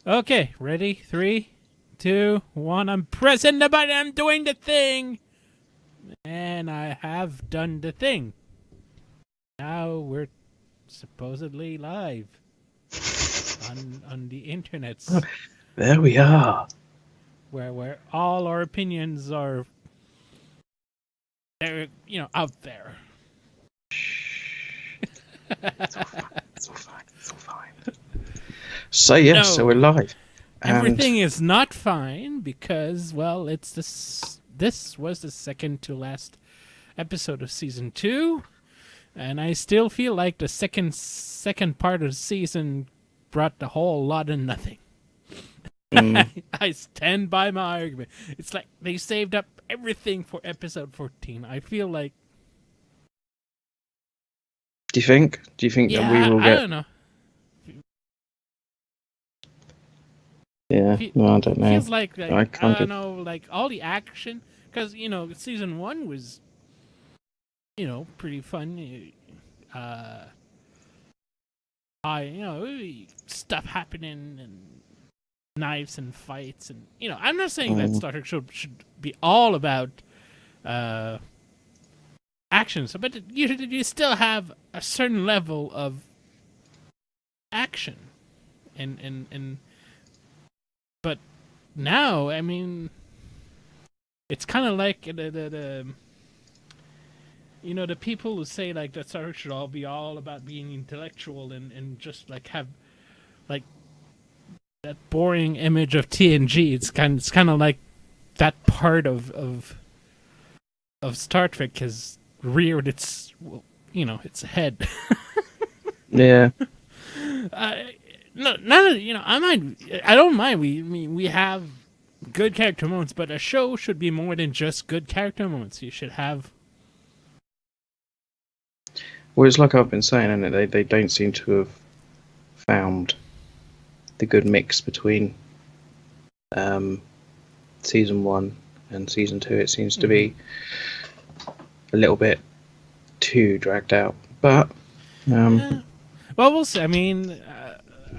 Okay, ready? 3, 2, 1. I'm pressing the button. I'm doing the thing. And I have done the thing. Now we're supposedly live on the internets. There we are. Where all our opinions are, they're, out there. It's all fine. It's all fine. It's all fine. So yes, No. so we're live. Everything is not fine because, well, it's this. This was the second to last episode of season 2, and I still feel like the second part of the season brought the whole lot of nothing. I stand by my argument. It's like they saved up everything for episode 14. I feel like. Do you think that we will get? I don't know. Yeah, no, I don't know. Feels like I don't know, like all the action, because season 1 was, pretty fun. Stuff happening and knives and fights, and I'm not saying that Star Trek should be all about action, so but you still have a certain level of action, and but now, I mean, it's kind of like the people who say like that Star Trek should all be all about being intellectual and just like have like that boring image of TNG. It's kind of like that part of Star Trek has reared its its head. Yeah. No, I don't mind. We have good character moments, but a show should be more than just good character moments. You should have. Well, it's like I've been saying, and they don't seem to have found the good mix between season 1 and season 2. It seems to be a little bit too dragged out, but well, we'll see. I mean,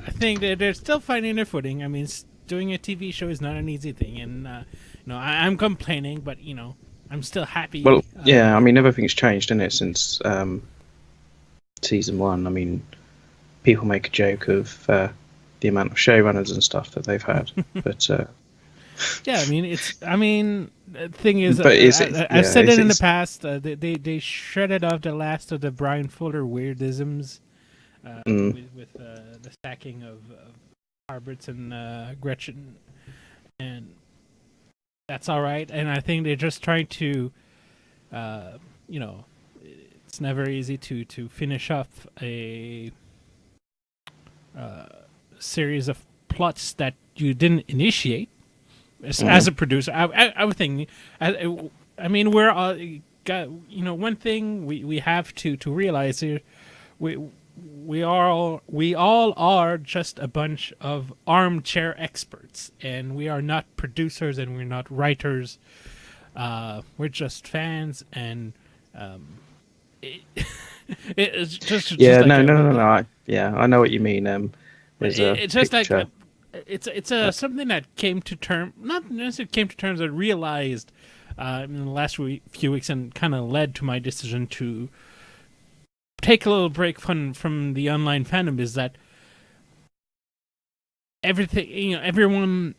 I think that they're still finding their footing. I mean, doing a TV show is not an easy thing, and I'm complaining, but I'm still happy. Well, yeah, I mean, everything's changed, isn't it, since season 1. I mean, people make a joke of the amount of showrunners and stuff that they've had, but yeah, I mean, the thing is, but I've said it in the past. They shredded off the last of the Brian Fuller weirdisms. With the stacking of Harberts and Gretchen, and that's all right. And I think they're just trying to, it's never easy to finish up a series of plots that you didn't initiate as a producer. I would think. I mean, we're all got one thing we have to realize here. We all are just a bunch of armchair experts, and we are not producers and we're not writers. We're just fans, and it's just yeah, like no. I know what you mean. It's just like it's something that came to term, not necessarily came to terms, but realized in the last few weeks, and kind of led to my decision to take a little break from the online fandom, is that everything, everyone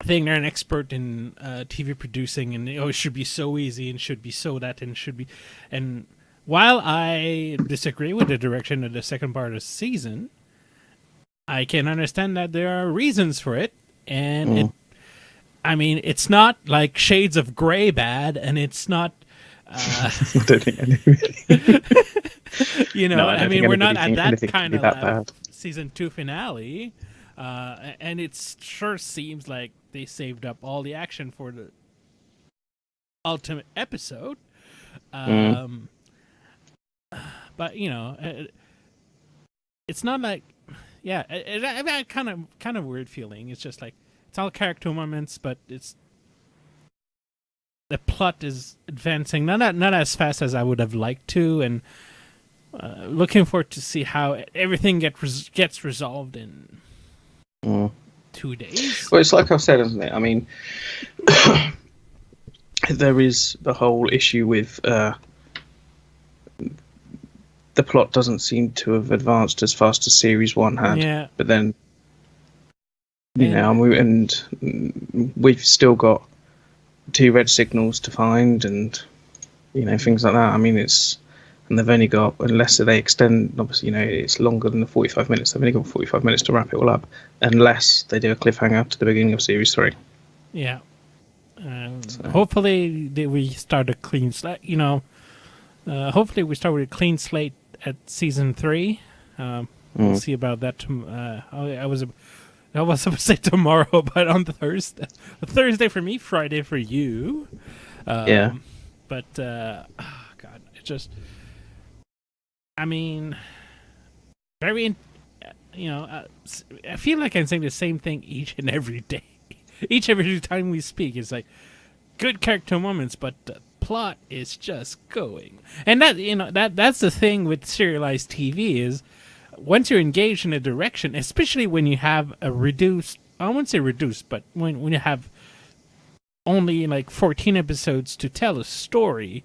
think they're an expert in TV producing, and it should be so easy and should be so that and should be. And while I disagree with the direction of the second part of the season, I can understand that there are reasons for it, and it's not like Shades of Grey bad, and it's not. I don't think anybody. We're not at that kind of season 2 finale, and it sure seems like they saved up all the action for the ultimate episode. But it's not like, I've had kind of weird feeling. It's just like it's all character moments, but the plot is advancing not as fast as I would have liked to, and looking forward to see how everything gets resolved in Mm. 2 days. Well, it's like I said, isn't it? I mean, there is the whole issue with the plot doesn't seem to have advanced as fast as Series 1 had. Yeah. But then, we've still got 2 red signals to find, and things like that. I mean, and they've only got, unless they extend, obviously, it's longer than the 45 minutes. They've only got 45 minutes to wrap it all up, unless they do a cliffhanger to the beginning of Series 3. Yeah. Hopefully we start a clean slate. Hopefully we start with a clean slate at season 3. We'll see about that. I was supposed to say tomorrow, but on Thursday for me, Friday for you. Yeah. But God, it just. I mean, I feel like I'm saying the same thing each and every day. Each and every time we speak, it's like good character moments, but the plot is just going. And that's the thing with serialized TV is once you're engaged in a direction, especially when you have a reduced, I won't say reduced, but when you have only like 14 episodes to tell a story,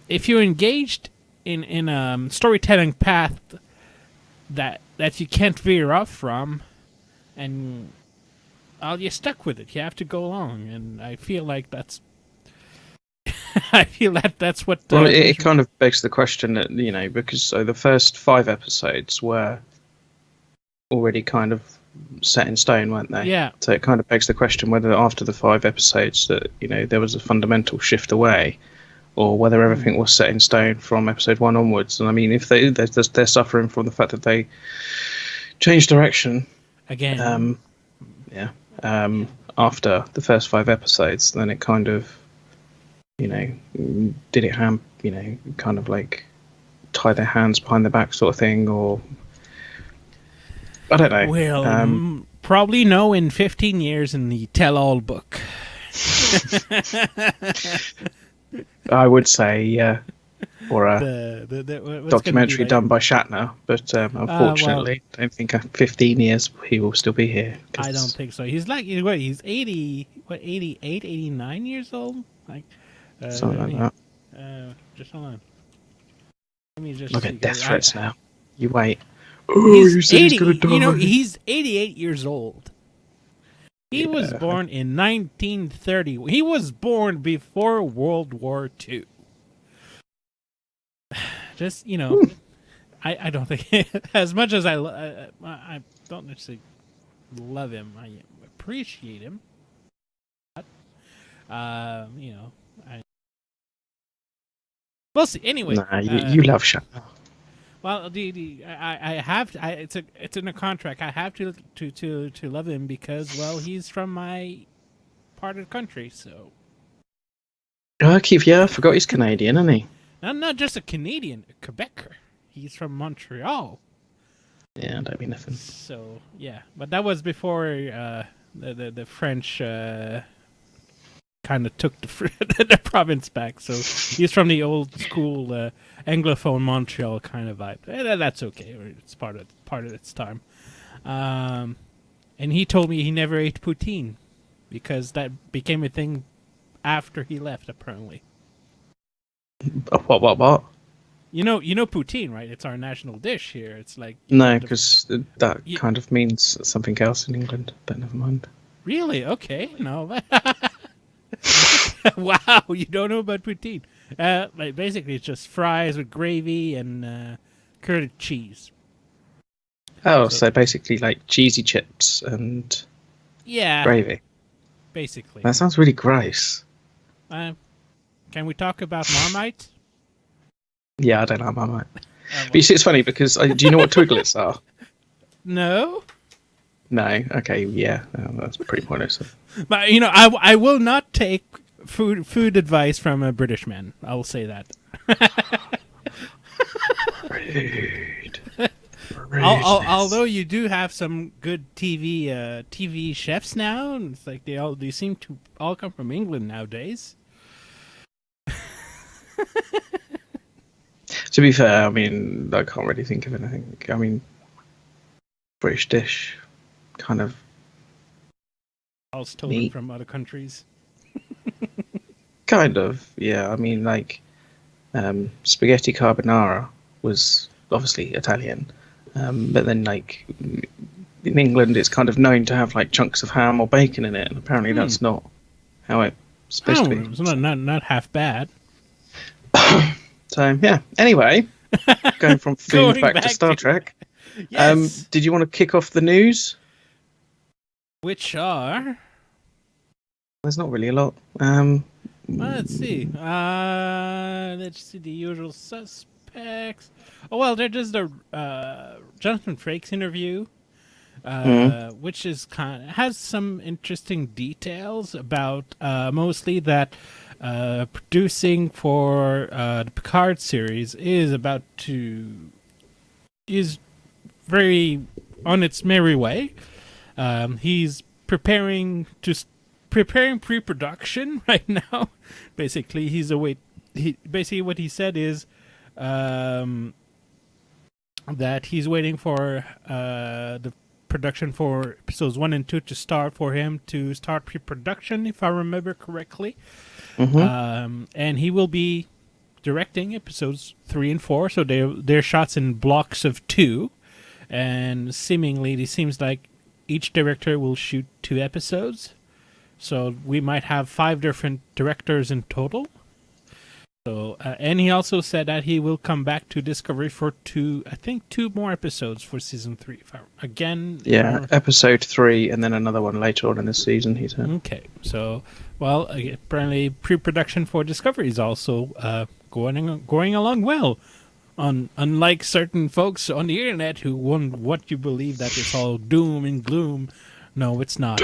if you're engaged in a storytelling path that you can't veer off from, and you're stuck with it. You have to go along, and I feel like that's. I feel that's what. Well, it kind of begs the question that because the first 5 episodes were already kind of set in stone, weren't they? Yeah. So it kind of begs the question whether after the 5 episodes that there was a fundamental shift away, or whether everything was set in stone from episode 1 onwards. And I mean, if they're suffering from the fact that they changed direction again, after the first 5 episodes, then it kind of, did it kind of like tie their hands behind their back sort of thing, or I don't know. Well, probably no in 15 years in the tell-all book. I would say, or a documentary done by Shatner, but unfortunately, I don't think 15 years he will still be here. I don't think so. He's like, he's 88, 89 years old? Like, something like that. Just hold on. Let me just look at death threats now. You wait. He's 80, he's gonna die. He's 88 years old. He was born in 1930. He was born before World War II. Just, I don't think, as much as I don't necessarily love him, I appreciate him. But, we'll see. Anyway. Nah, you love Shatner. Well, I have to. It's in a contract. I have to love him because, well, he's from my part of the country. So. I forgot he's Canadian, isn't he? I'm not just a Canadian, a Quebecer. He's from Montreal. Yeah, don't mean nothing. So yeah, but that was before the French kind of took the province back. So he's from the old school Anglophone Montreal kind of vibe. That's okay. It's part of its time. And he told me he never ate poutine because that became a thing after he left. Apparently. What? You know poutine, right? It's our national dish here. It's like no, because that kind of means something else in England. But never mind. Really? Okay. No. Wow, you don't know about poutine. Like basically, it's just fries with gravy and curd cheese. Oh, so basically like cheesy chips and gravy. Basically. That sounds really gross. Can we talk about Marmite? Yeah, I don't know Marmite. But you see, it's funny because do you know what Twiglets are? No. No. Okay. Yeah, that's pretty pointless. But I will not take food advice from a British man. I will say that. Rude. Although you do have some good TV chefs now, and it's like they seem to all come from England nowadays. To be fair, I mean, I can't really think of anything. I mean, British dish. kind of All stolen neat. from other countries. Kind of, yeah. I mean, like spaghetti carbonara was obviously Italian, but then like in England, it's kind of known to have like chunks of ham or bacon in it, and apparently that's not how it's supposed to Oh, be. it's not half bad. So yeah. Anyway, going from food Going back to back Star to- Trek. Yes. Did you want to kick off the news? Which are... There's not really a lot. Let's see. Let's see the usual suspects. Oh well, there is the Jonathan Frakes interview, which is has some interesting details about mostly that producing for the Picard series is very on its merry way. He's preparing pre-production right now. Basically, basically what he said is that he's waiting for the production for episodes 1 and 2 to start for him to start pre-production, if I remember correctly. And he will be directing episodes 3 and 4, so they're shots in blocks of 2, and seemingly it seems like each director will shoot 2 episodes. So we might have 5 different directors in total. So and he also said that he will come back to Discovery for 2 more episodes for season 3. Episode 3 and then another one later on in the season, he said. Okay, so well, apparently pre-production for Discovery is also going along well. Unlike certain folks on the internet who want what you believe that it's all doom and gloom, no, it's not.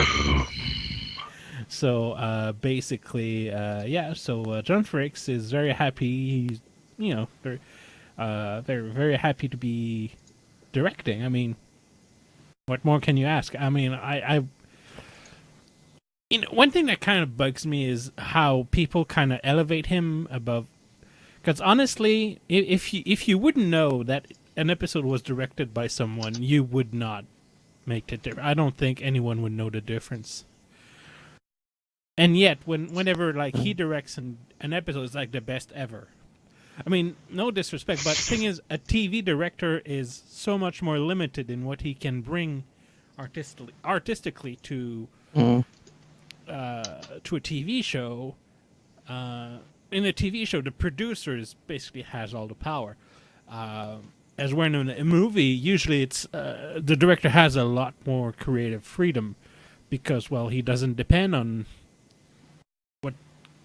So basically, So John Frakes is very happy. He's, they're very happy to be directing. I mean, what more can you ask? I mean, one thing that kind of bugs me is how people kind of elevate him above. Because honestly, if you wouldn't know that an episode was directed by someone, you would not make the difference. I don't think anyone would know the difference. And yet, whenever like he directs an episode, it's like the best ever. I mean, no disrespect, but the thing is, a TV director is so much more limited in what he can bring artistically to a TV show. In a TV show, the producers basically has all the power. As when in a movie, usually it's the director has a lot more creative freedom because, well, he doesn't depend on.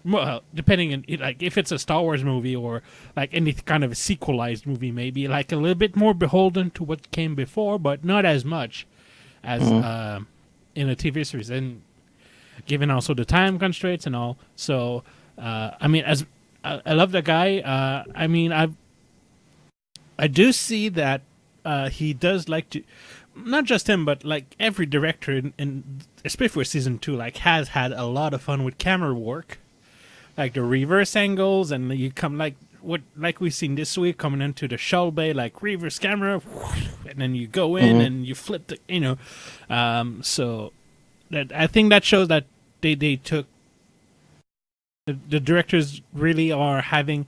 Well, depending on like if it's a Star Wars movie or like any kind of a sequelized movie, maybe like a little bit more beholden to what came before, but not as much as in a TV series. And given also the time constraints and all, so I mean, as I love the guy. I mean, I do see that he does like to. Not just him, but like every director, in especially for season 2, like has had a lot of fun with camera work. Like the reverse angles, and you come like we've seen this week coming into the shuttle bay, like reverse camera, and then you go in and you flip the, so that I think that shows that they took the directors really are having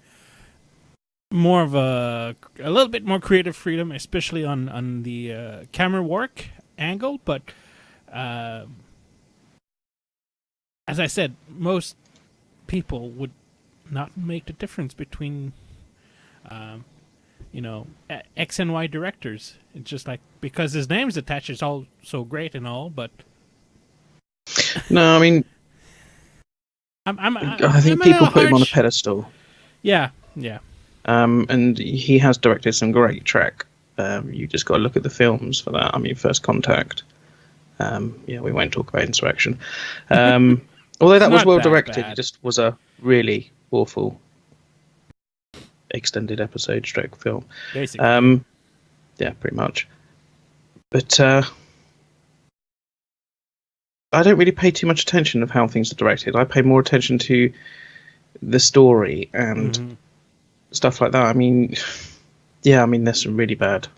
more of a little bit more creative freedom, especially on the camera work angle. But as I said, most people would not make the difference between X and Y directors. It's just like because his name's attached, it's all so great and all, but no, I mean, I think people put him on a pedestal. Yeah. And he has directed some great Trek. You just got to look at the films for that. I mean, First Contact. We won't talk about Insurrection. Although that was well directed, it just was a really awful extended episode stroke film. Basically. Yeah, pretty much. But I don't really pay too much attention of how things are directed. I pay more attention to the story and stuff like that. I mean, there's some really bad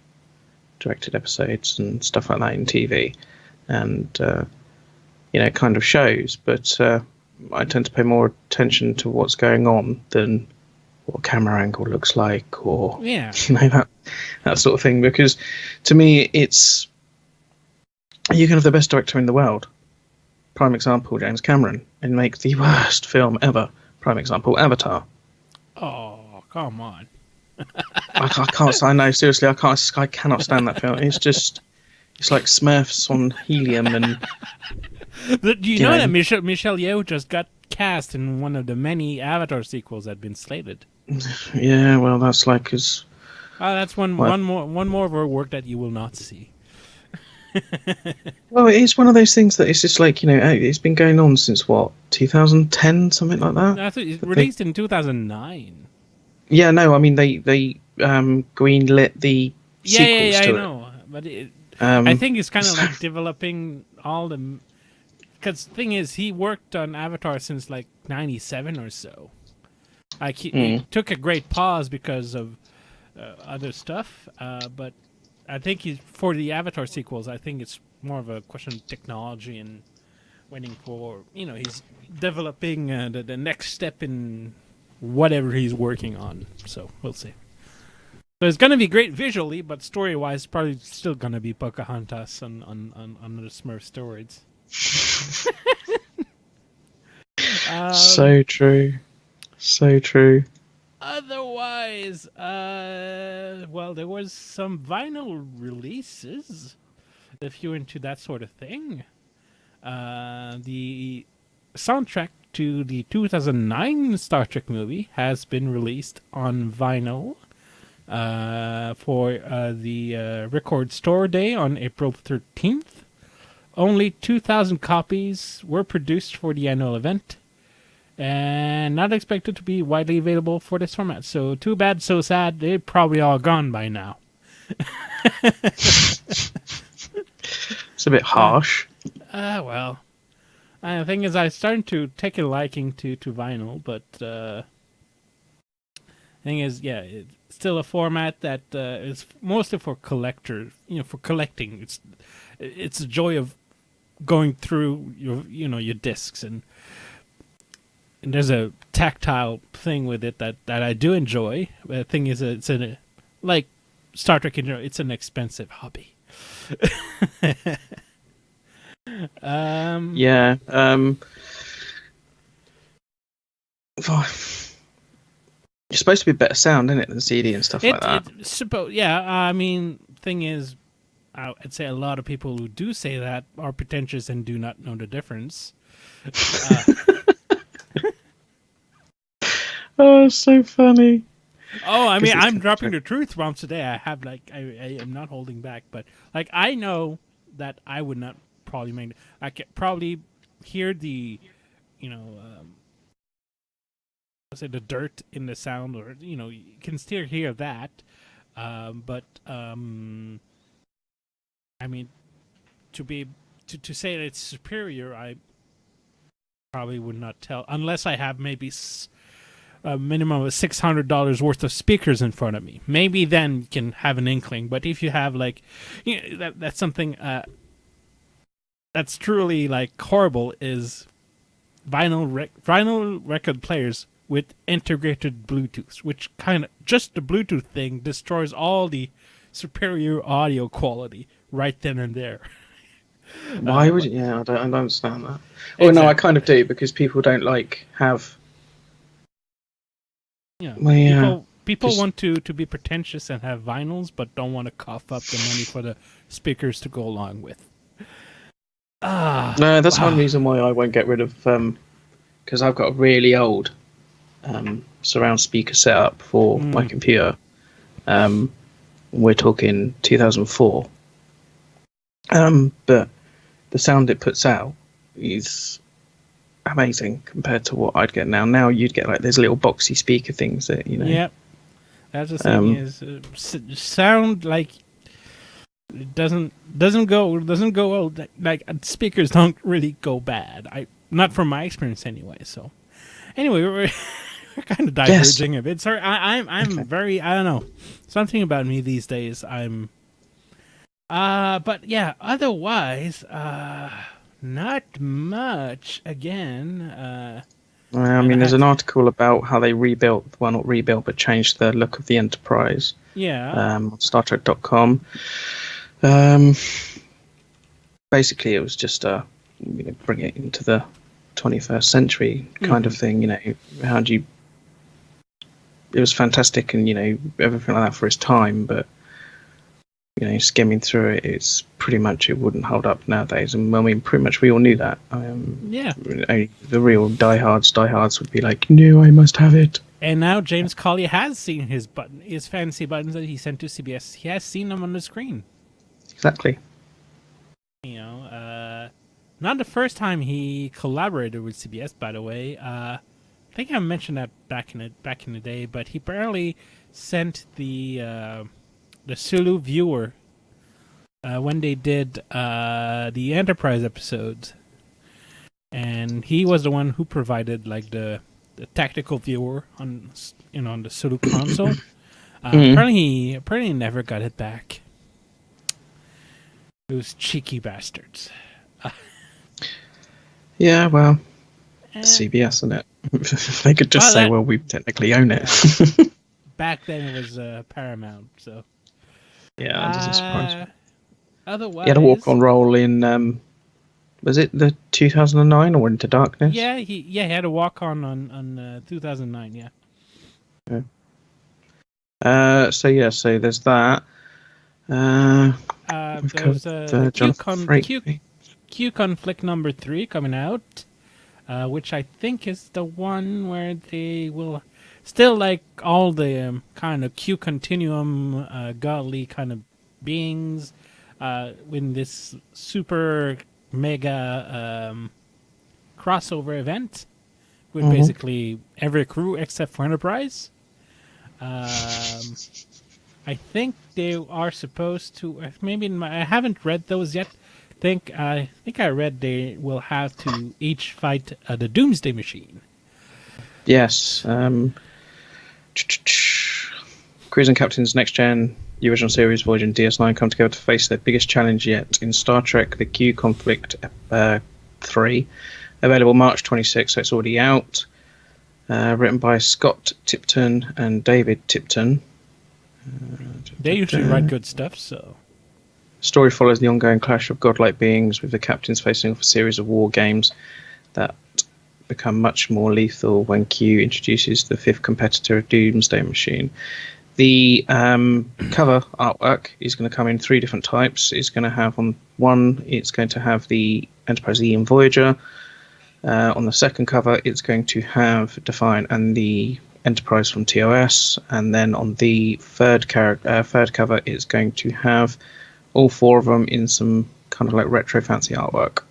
directed episodes and stuff like that in TV. and it kind of shows. But I tend to pay more attention to what's going on than what camera angle looks like, or Yeah. that sort of thing. Because to me, it's you can have the best director in the world. Prime example, James Cameron, and make the worst film ever. Prime example, Avatar. Oh, come on. I can't. I know, seriously, I can't. I cannot stand that film. It's like Smurfs on helium, and Do you know that Michelle Yeoh just got cast in one of the many Avatar sequels that have been slated? Yeah, well, that's like his. That's one more of her work that you will not see. Well, it's one of those things that it's just like, it's been going on since what, 2010, something like that. I thought it was released in 2009. Yeah, no, I mean they greenlit the sequels Yeah, to I it. know, but I think it's kind of like developing all the. Because the thing is, he worked on Avatar since like '97 or so. Like he took a great pause because of other stuff, but I think for the Avatar sequels, I think it's more of a question of technology and waiting for he's developing the next step in whatever he's working on. So we'll see. So it's going to be great visually, but story-wise, probably still going to be Pocahontas on the Smurf steroids. So true. So true. Otherwise, well, there was some vinyl releases, if you're into that sort of thing. The soundtrack to the 2009 Star Trek movie has been released on vinyl for the Record Store Day on April 13th. Only 2,000 copies were produced for the annual event, and not expected to be widely available for this format. So too bad, so sad. They're probably all gone by now. It's a bit harsh. Well, the thing is, I'm starting to take a liking to vinyl, but thing is, yeah, it's still a format that is mostly for collectors. For collecting. It's a joy of going through your discs, and there's a tactile thing with it that I do enjoy. The thing is, it's like Star Trek in general, it's an expensive hobby. Yeah. It's supposed to be better sound, isn't it, than CD and stuff like that? I mean, thing is, I'd say a lot of people who do say that are pretentious and do not know the difference. Oh, it's so funny. Oh, I mean, I'm dropping the truth bombs today. I have I am not holding back, but I know that I would not probably make. I could probably hear the, let's say the dirt in the sound, or you can still hear that, but I mean, to say that it's superior, I probably would not tell unless I have maybe a minimum of $600 worth of speakers in front of me. Maybe then you can have an inkling. But if you have that's something that's truly horrible is vinyl record players with integrated Bluetooth, which kind of just the Bluetooth thing destroys all the superior audio quality right then and there. Why would you? Yeah, I don't understand that. Well, no, I kind of do, because people don't have. People want to be pretentious and have vinyls, but don't want to cough up the money for the speakers to go along with. No, that's one reason why I won't get rid of because I've got a really old surround speaker setup for my computer. We're talking 2004, but the sound it puts out is amazing compared to what I'd get now. Now you'd get there's little boxy speaker things that Yep, that's the thing is sound it doesn't go old. Speakers don't really go bad. Not from my experience anyway. So anyway, we're kind of diverging a bit. Sorry, I'm very, I don't know, something about me these days. I'm But yeah, otherwise, not much. Again, I and I mean, there's had an to, article about how they rebuilt, well, not rebuilt, but changed the look of the Enterprise yeah. on StarTrek.com. Um, Basically, it was just bring it into the 21st century kind of thing. How do you? It was fantastic, and everything like that for its time, but skimming through it, it's pretty much it wouldn't hold up nowadays. And I mean, pretty much we all knew that. Yeah. Only the real diehards would be like, no, I must have it. And now James Collier has seen his fancy buttons that he sent to CBS. He has seen them on the screen. Exactly. Not the first time he collaborated with CBS, by the way. I think I mentioned that back in the day, but he apparently sent the Sulu viewer when they did the Enterprise episodes, and he was the one who provided like the tactical viewer on on the Sulu console. Apparently he never got it back. Those cheeky bastards. Yeah, well, Eh, CBS, isn't it? They could just well, say, well, we technically own it. back then it was Paramount, so. Yeah, that doesn't surprise me. Otherwise, He had a walk-on role in, was it the 2009 or Into Darkness? he had a walk on 2009. Yeah. So there's that. We've There's covered the Jonathan Frakes. Q conflict number 3 coming out, which I think is the one where they will still like all the kind of Q continuum godly kind of beings in this super mega crossover event with basically every crew except for Enterprise. I think they are supposed to. I haven't read those yet. I think I read they will have to each fight the Doomsday Machine. Yes. Crews and captains Next Gen, the original series, Voyager and DS9 come together to face their biggest challenge yet in Star Trek: The Q Conflict 3. Available March 26th, so it's already out. Written by Scott Tipton and David Tipton. They usually write good stuff, so. Story follows the ongoing clash of godlike beings, with the captains facing off a series of war games that become much more lethal when Q introduces the fifth competitor, Doomsday Machine. The cover artwork is going to come in 3 different types. It's going to have on one, it's going to have the Enterprise E and Voyager. On the second cover, it's going to have Defiant and the Enterprise from TOS, and then on the third cover, it's going to have all 4 of them in some kind of like retro fancy artwork.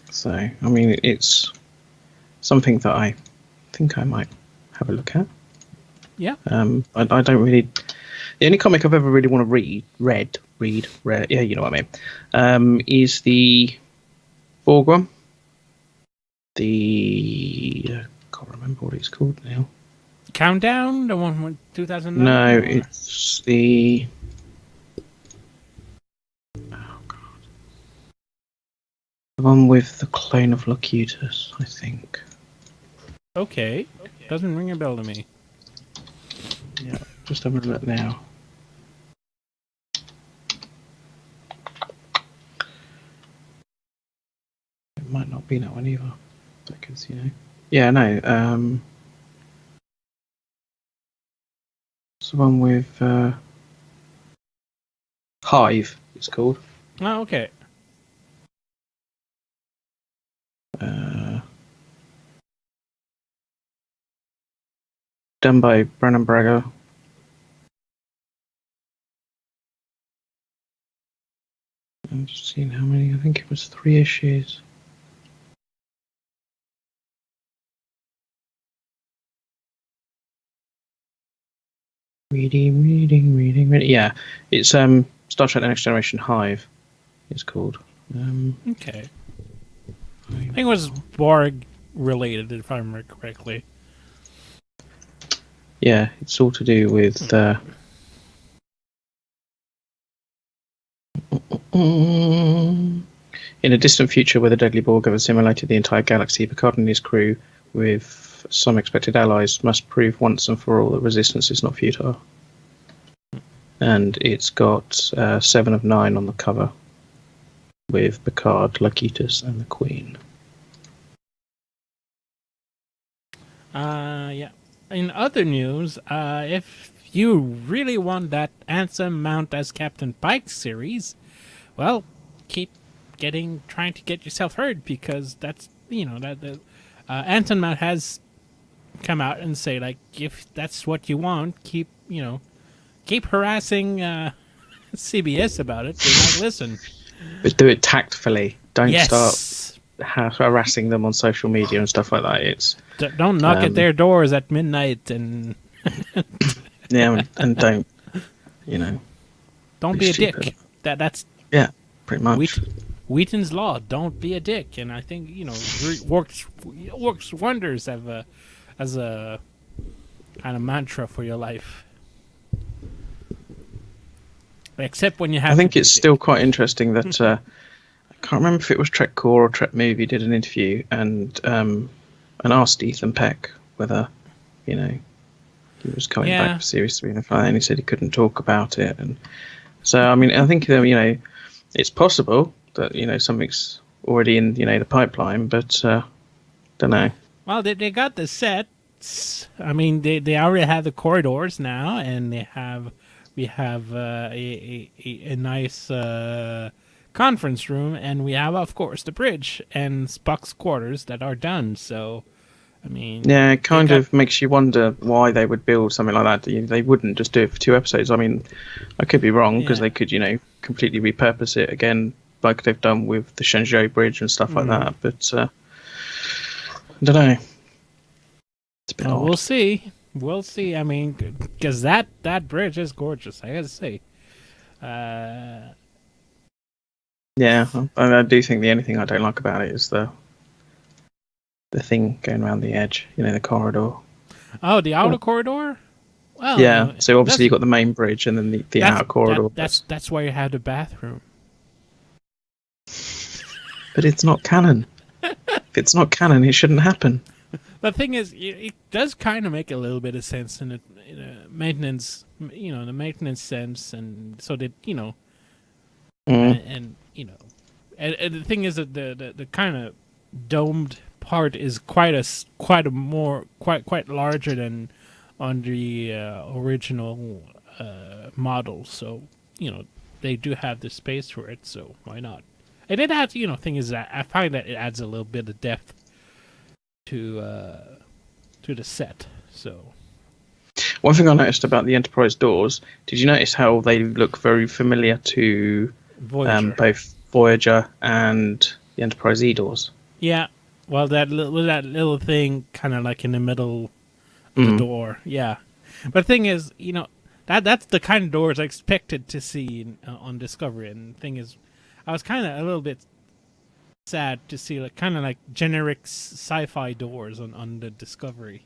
So, I mean, it's something that I think I might have a look at. Yeah. I don't really. The only comic I've ever really want to read. Yeah, you know what I mean. Is the Borg one. I can't remember what it's called now. Countdown, the one with 2009. No, it's the. Oh god. The one with the clone of Locutus, I think. Okay. Doesn't ring a bell to me. Yeah, just having a look now. It might not be that one either, because Yeah, no. It's the one with Hive. It's called. Oh, okay. Done by Brennan Braga. I'm just seeing how many. I think it was 3 issues. Reading. Yeah, it's Star Trek: The Next Generation Hive. It's called. Okay. I think it was Borg related, if I remember correctly. Yeah, it's all to do with In a distant future where the deadly Borg have assimilated the entire galaxy, Picard and his crew, with some expected allies, must prove once and for all that resistance is not futile. And it's got 7 of 9 on the cover, with Picard, Locutus, and the Queen. Yeah. In other news, if you really want that Ansem Mount as Captain Pike series, well, keep trying to get yourself heard, because that's, Ansem Mount has come out and say, like, if that's what you want, keep harassing CBS about it. They might listen. But do it tactfully. Don't Yes. start harassing them on social media and stuff like that. It's Don't knock at their doors at midnight and yeah, and don't don't be a dick. That's pretty much. Wheaton's law. Don't be a dick, and I think works wonders as a kind of mantra for your life. Except when you have. I think it's still quite interesting that I can't remember if it was Trek Core or Trek Movie did an interview and asked Ethan Peck whether he was coming back for Series 3 and 5, and he said he couldn't talk about it. And so I mean, I think it's possible that something's already in the pipeline, but don't know. Well, they got the sets. I mean, they already have the corridors now, and we have a nice conference room, and we have, of course, the bridge and Spock's quarters that are done. So, I mean, yeah, it kind of makes you wonder why they would build something like that. They wouldn't just do it for 2 episodes. I mean, I could be wrong, because they could, completely repurpose it again, like they've done with the Shenzhou Bridge and stuff like that. But I don't know. It's a bit odd. We'll see. We'll see. I mean, because that bridge is gorgeous, I gotta say. Yeah, I do think the only thing I don't like about it is the thing going around the edge, the corridor. Oh, the outer corridor? Well, yeah, so obviously you've got the main bridge and then the outer corridor. That's why you have the bathroom. But it's not canon. If it's not canon, it shouldn't happen. The thing is, it does kind of make a little bit of sense in the maintenance, the maintenance sense, and so that and the thing is that the kind of domed part is quite larger than on the original model. So they do have the space for it. So why not? And it adds, thing is that I find that it adds a little bit of depth to the set. So one thing I noticed about the Enterprise doors, did you notice how they look very familiar to both Voyager and the Enterprise E doors? Yeah, well, that little thing kind of like in the middle of the door. Yeah, but the thing is, that's the kind of doors I expected to see on Discovery. And the thing is, I was kind of a little bit sad to see kind of like generic sci-fi doors on the Discovery,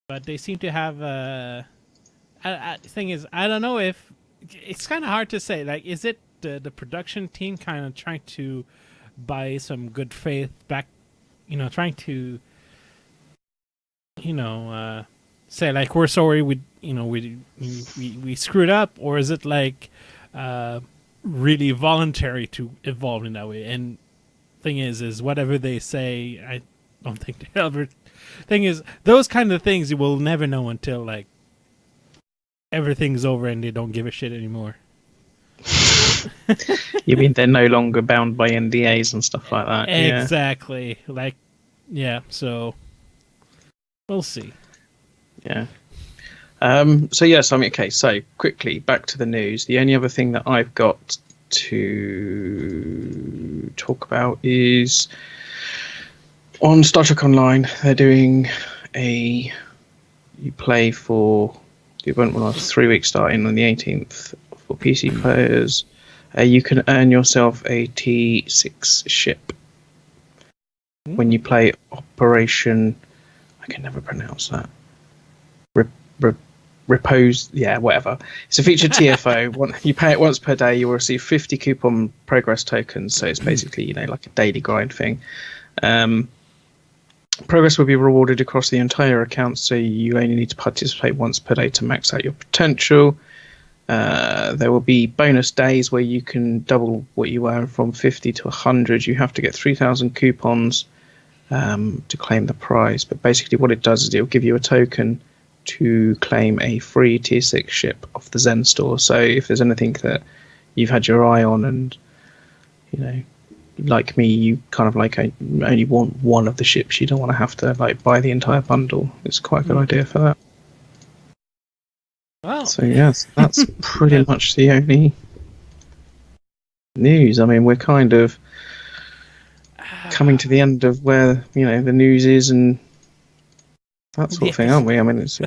but they seem to have thing is, I don't know if it's kind of hard to say, like, is it the production team kind of trying to buy some good faith back, trying to say, like, we're sorry, we screwed up, or is it like really voluntary to evolve in that way? And thing is whatever they say, I don't think they ever. Thing is, those kind of things you will never know until like everything's over and they don't give a shit anymore. You mean they're no longer bound by NDAs and stuff like that? Exactly. Yeah. Like, yeah. So we'll see. Yeah. So yes, I mean, okay. So quickly back to the news. The only other thing that I've got to talk about is on Star Trek Online. They're doing you play for the event when I was 3 weeks starting on the 18th for PC players. You can earn yourself a T6 ship when you play Operation. I can never pronounce that. repose, whatever. It's a featured TFO. You pay it once per day, you will receive 50 coupon progress tokens. So it's basically, like a daily grind thing. Progress will be rewarded across the entire account, so you only need to participate once per day to max out your potential. There will be bonus days where you can double what you earn from 50 to 100. You have to get 3,000 coupons to claim the prize. But basically what it does is it will give you a token to claim a free tier 6 ship off the Zen store. So if there's anything that you've had your eye on and, like me, you kind of only want one of the ships, you don't want to have to buy the entire bundle. It's quite a good idea for that. Wow. So yes, that's pretty much the only news. I mean, we're kind of coming to the end of where the news is and that sort of thing, aren't we? I mean, it's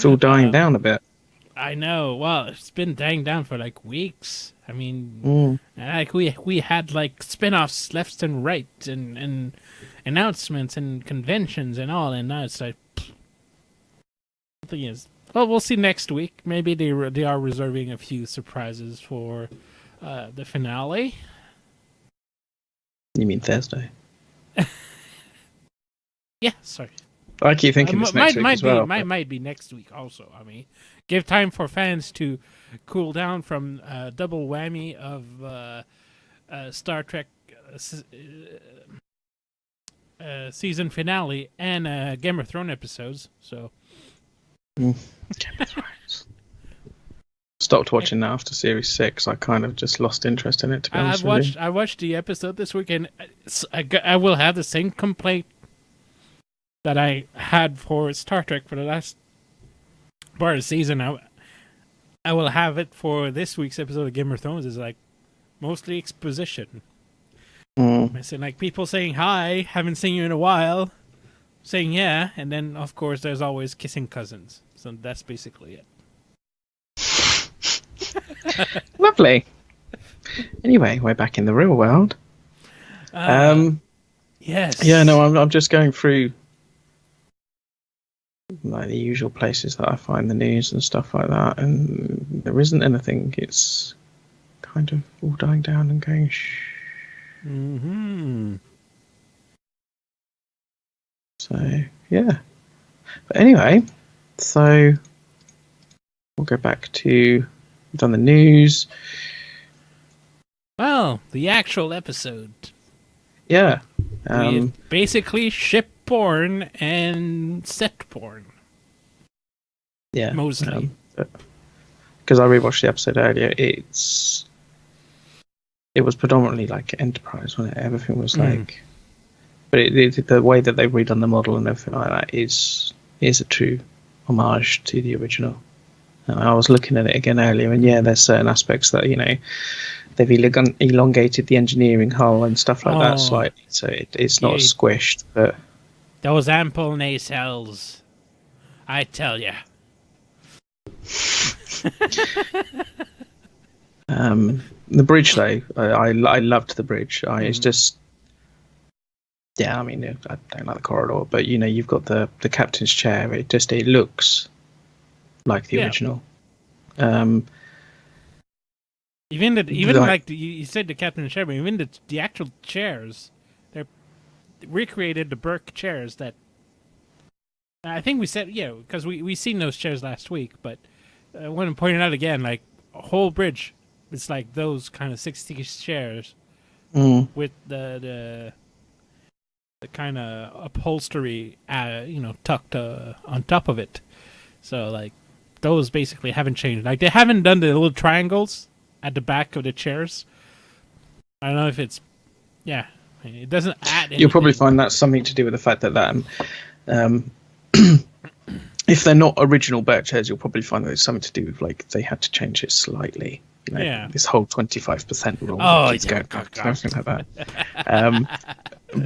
all dying down a bit. I know. Well, it's been dying down for weeks. I mean, we had spin-offs left and right and announcements and conventions and all, and now it's the thing is, well, we'll see next week. Maybe they are reserving a few surprises for the finale. You mean Thursday? Yeah, sorry. I keep thinking it's next week as well. Might be next week also. I mean, give time for fans to cool down from double whammy of Star Trek season finale and Game of Thrones episodes. So, Game of Thrones. Stopped watching that after Series 6. I kind of just lost interest in it. To be honest with you. I watched the episode this week, and I will have the same complaint that I had for Star Trek for the last part of the season. I will have it for this week's episode of Game of Thrones. Is mostly exposition. I said people saying hi, haven't seen you in a while, saying yeah, and then of course there's always kissing cousins. So that's basically it. Lovely. Anyway, we're back in the real world. Yes. Yeah, no, I'm just going through the usual places that I find the news and stuff like that, and there isn't anything. It's kind of all dying down and going shh. Mm-hmm. So yeah, but anyway, so we'll go back to done the news. Well, the actual episode. Yeah, basically ship porn and set porn. Yeah, mostly. Because I rewatched the episode earlier. It was predominantly Enterprise, wasn't it? Everything was but the way that they've redone the model and everything like that is a true homage to the original. And I was looking at it again earlier, and there's certain aspects that they've elongated the engineering hull and stuff like that slightly, so it's not squished. But those ample nacelles, I tell you. The bridge, though, I loved the bridge. It's just, I mean, I don't like the corridor, but you've got the captain's chair. It looks like the original. Even you said the captain's chair, but even the actual chairs, they recreated the Burke chairs that I think we said, because we seen those chairs last week, but I want to point it out again, a whole bridge. It's those kind of 60s chairs with the kind of upholstery, tucked on top of it. So those basically haven't changed. They haven't done the little triangles at the back of the chairs. I don't know if it's, it doesn't add anything. You'll probably find that's something to do with the fact that if they're not original Burke chairs, you'll probably find that it's something to do with they had to change it slightly. This whole 25% rule keeps going back and everything like that.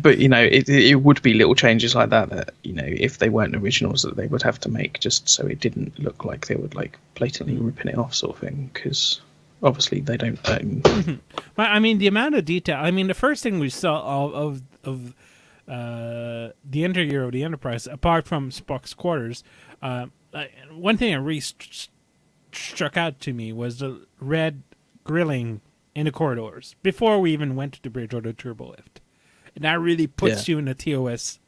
But it would be little changes like that if they weren't originals, that they would have to make, just so it didn't look like they would blatantly ripping it off, sort of thing. Because obviously they don't own. I mean, the amount of detail. I mean, the first thing we saw of the interior of the Enterprise, apart from Spock's quarters. One thing that really struck out to me was the red grilling in the corridors before we even went to the bridge or the turbo lift. And that really puts you in the TOS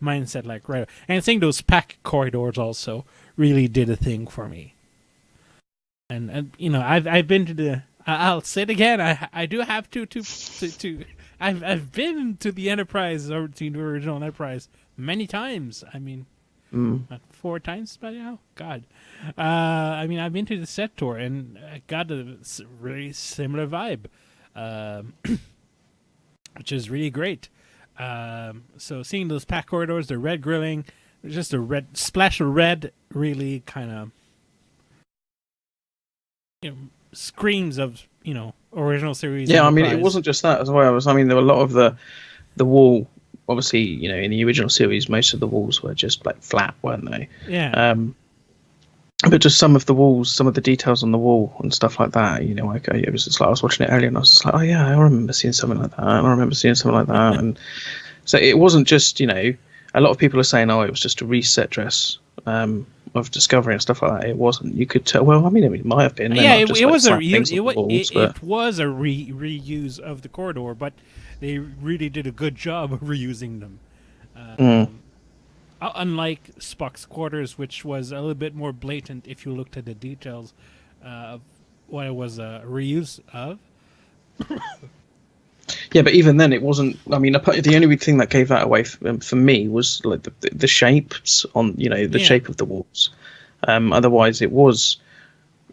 mindset, like right. And I think those pack corridors also really did a thing for me. And you know, I've been to the. I'll say it again. I do have to. I've been to the Enterprise or to the original Enterprise many times. I mean, 4 times by now. God, I mean, I've been to the set tour and I got a really similar vibe, which is really great. So seeing those pack corridors, the red grilling, just a red splash of red, really kind of screams of original series. Yeah, Enterprise. I mean, it wasn't just that as well. I mean, there were a lot of the wall. Obviously, in the original series, most of the walls were just like flat, weren't they? Yeah. But just some of the walls, some of the details on the wall and stuff like that. It was just like I was watching it earlier, and I was just like, oh yeah, I remember seeing something like that, and I remember seeing something like that, and so it wasn't just a lot of people are saying, oh, it was just a reset dress of Discovery and stuff like that. It wasn't. You could tell. Well, I mean, it might have been. Yeah, it was a reuse of the corridor, but they really did a good job of reusing them. Unlike Spock's quarters, which was a little bit more blatant if you looked at the details of what it was a reuse of. Yeah, but even then, it wasn't. I mean, the only thing that gave that away for me was like the shapes on, the shape of the walls. Otherwise, it was,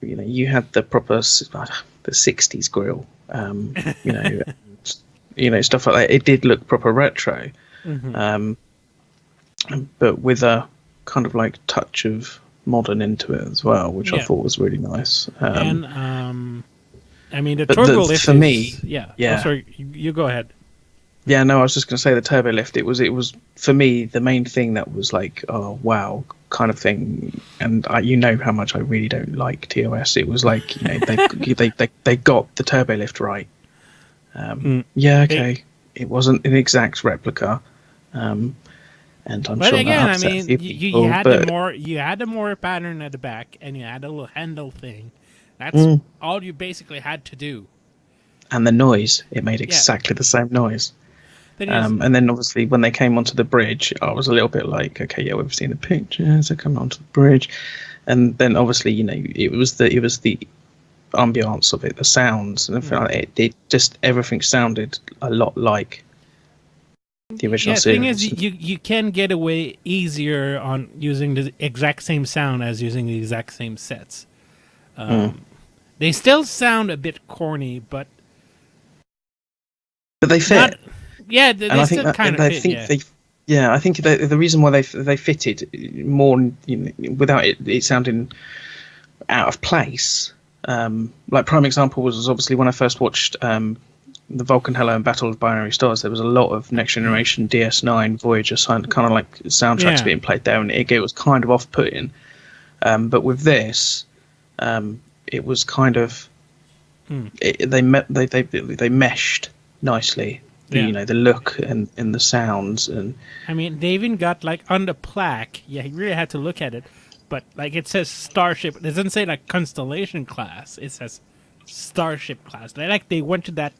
you had the proper the '60s grill, stuff like that. It did look proper retro, but with a kind of like touch of modern into it as well, which I thought was really nice. I mean, the turbo lift for me. Yeah. Oh, sorry, you go ahead. Yeah, no, I was just going to say the turbo lift. It was for me the main thing that was like, oh wow, kind of thing. And how much I really don't like TOS. It was like they got the turbo lift right. Yeah, okay. It wasn't an exact replica, and I'm but sure again, that upset I mean, a few people, you had the more pattern at the back, and you had a little handle thing. That's all you basically had to do. And the noise, it made exactly the same noise. And then obviously when they came onto the bridge, I was a little bit like, okay, yeah, we've seen the pictures, they're coming onto the bridge. And then obviously, it was the ambiance of it, the sounds, and everything like that. It just, everything sounded a lot like the original series. The thing is, you can get away easier on using the exact same sound as using the exact same sets. They still sound a bit corny, but they fit. They still kind of fit. I think the reason why they fitted more, without it sounding out of place. Like prime example was obviously when I first watched the Vulcan Hello and Battle of Binary Stars. There was a lot of Next Generation DS9 Voyager kind of like soundtracks being played there, and it was kind of off-putting. But with this. It was kind of they meshed nicely. The look and the sounds, and I mean they even got like on the plaque. Yeah, you really had to look at it, but like it says Starship. It doesn't say like Constellation class. It says Starship class. They went to that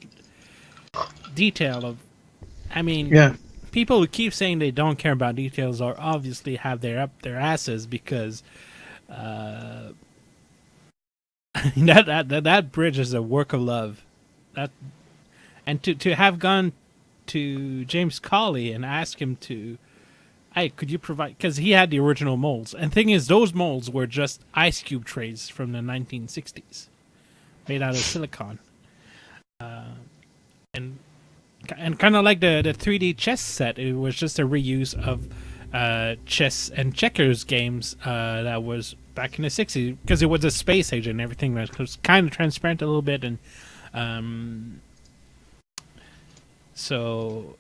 detail of. I mean, people who keep saying they don't care about details are obviously have their up their asses because. That bridge is a work of love. And to have gone to James Cawley and ask him to, hey, could you provide? Because he had the original molds. And thing is, those molds were just ice cube trays from the 1960s, made out of silicon. And kind of like the 3D chess set, it was just a reuse of chess and checkers games that was back in the 60s, because it was a space age and everything was kind of transparent a little bit, and so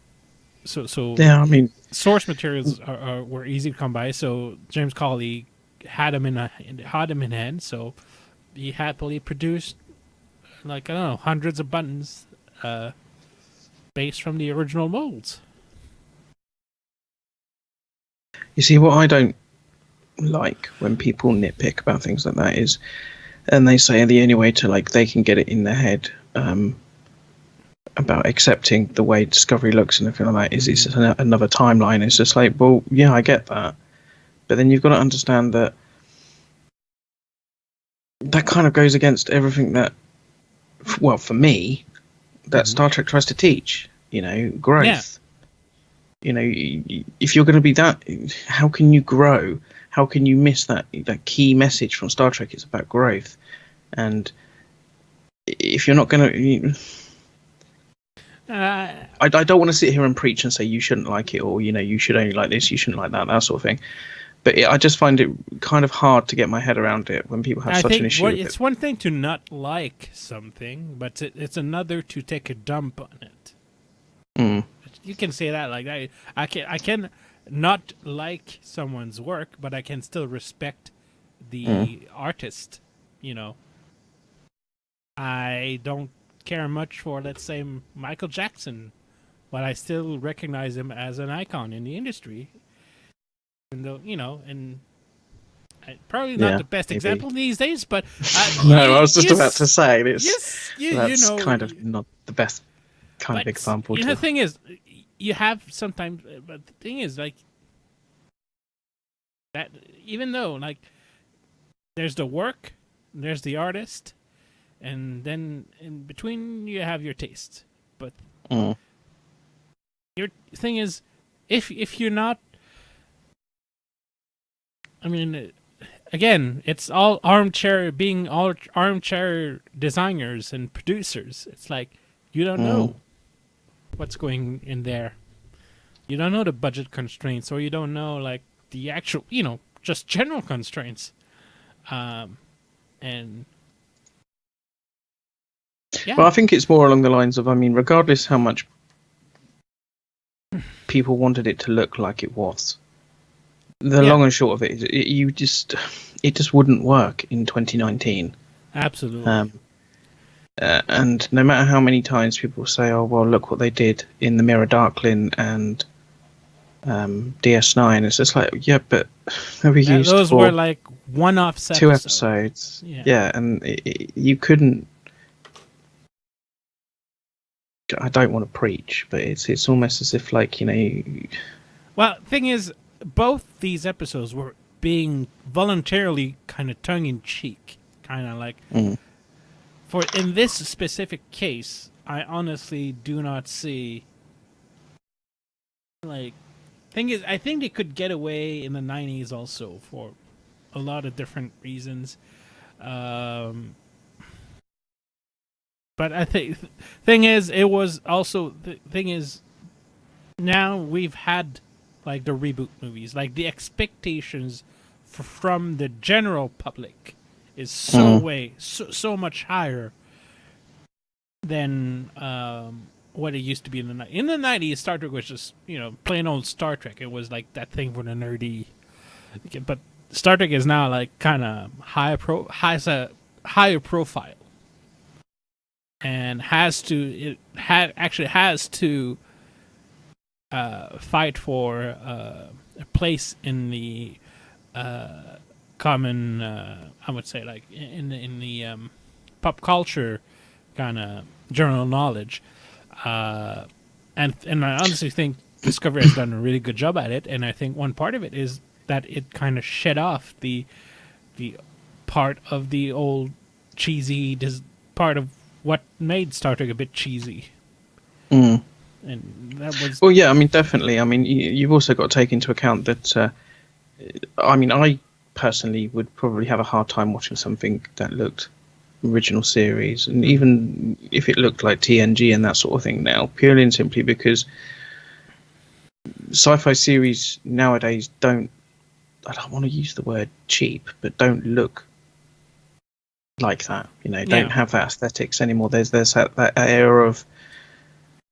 yeah, I mean, source materials were easy to come by. So James Cawley had them in hand, so he happily produced like, I don't know, hundreds of buttons based from the original molds. You see, what I don't like when people nitpick about things like that is, and they say the only way to, like, they can get it in their head about accepting the way Discovery looks and everything like that is it's another timeline. It's just like, well, yeah, I get that, but then you've got to understand that that kind of goes against everything that, well, for me, that Star Trek tries to teach. You know, growth. Yeah. You know, if you're going to be that, how can you grow? How can you miss that key message from Star Trek? It's about growth, and if you're not going to, I don't want to sit here and preach and say you shouldn't like it, or you should only like this, you shouldn't like that sort of thing. But I just find it kind of hard to get my head around it when people have such an issue with it. It's one thing to not like something, but it's another to take a dump on it. Mm. You can say that like that. I can not like someone's work, but I can still respect the artist. I don't care much for, let's say, Michael Jackson, but I still recognize him as an icon in the industry. Even though, and probably not the best example these days, but no, I was just about to say this. That's kind of not the best kind of example. The thing is, you have sometimes, but the thing is, like, that even though, like, there's the work, there's the artist, and then in between you have your taste. But your thing is, if you're not, I mean, again, it's all armchair designers and producers. It's like, you don't know what's going in there. You don't know the budget constraints, or you don't know, like, the actual, just general constraints. And yeah. Well, I think it's more along the lines of, I mean, regardless how much people wanted it to look like it was, the long and short of it is, it just wouldn't work in 2019. Absolutely. And no matter how many times people say, "Oh, well, look what they did in the Mirror Darkling and DS9," it's just like, yeah, but they were used those for were like one-off 2 episodes. Yeah, and you couldn't. I don't want to preach, but it's almost as if, like, Well, thing is, both these episodes were being voluntarily kind of tongue-in-cheek, kind of like. For in this specific case, I honestly do not see. Like, thing is, I think they could get away in the 90s also for a lot of different reasons. But I think thing is, it was also the thing is, now we've had, like, the reboot movies, like the expectations from the general public is so much higher than what it used to be in the 90s. In the 90s, Star Trek was just, plain old Star Trek. It was like that thing for the nerdy. But Star Trek is now, like, kind of has a higher profile, and has to fight for a place in the common, I would say, like, in the pop culture kind of general knowledge, and I honestly think Discovery has done a really good job at it. And I think one part of it is that it kind of shed off the part of the old cheesy part of what made Star Trek a bit cheesy. And that was, well, yeah, I mean, definitely. I mean, you've also got to take into account that. I mean, I personally would probably have a hard time watching something that looked original series, and even if it looked like TNG and that sort of thing now, purely and simply because sci-fi series nowadays don't, I don't want to use the word cheap, but don't look like that. Don't have that aesthetics anymore. There's that era of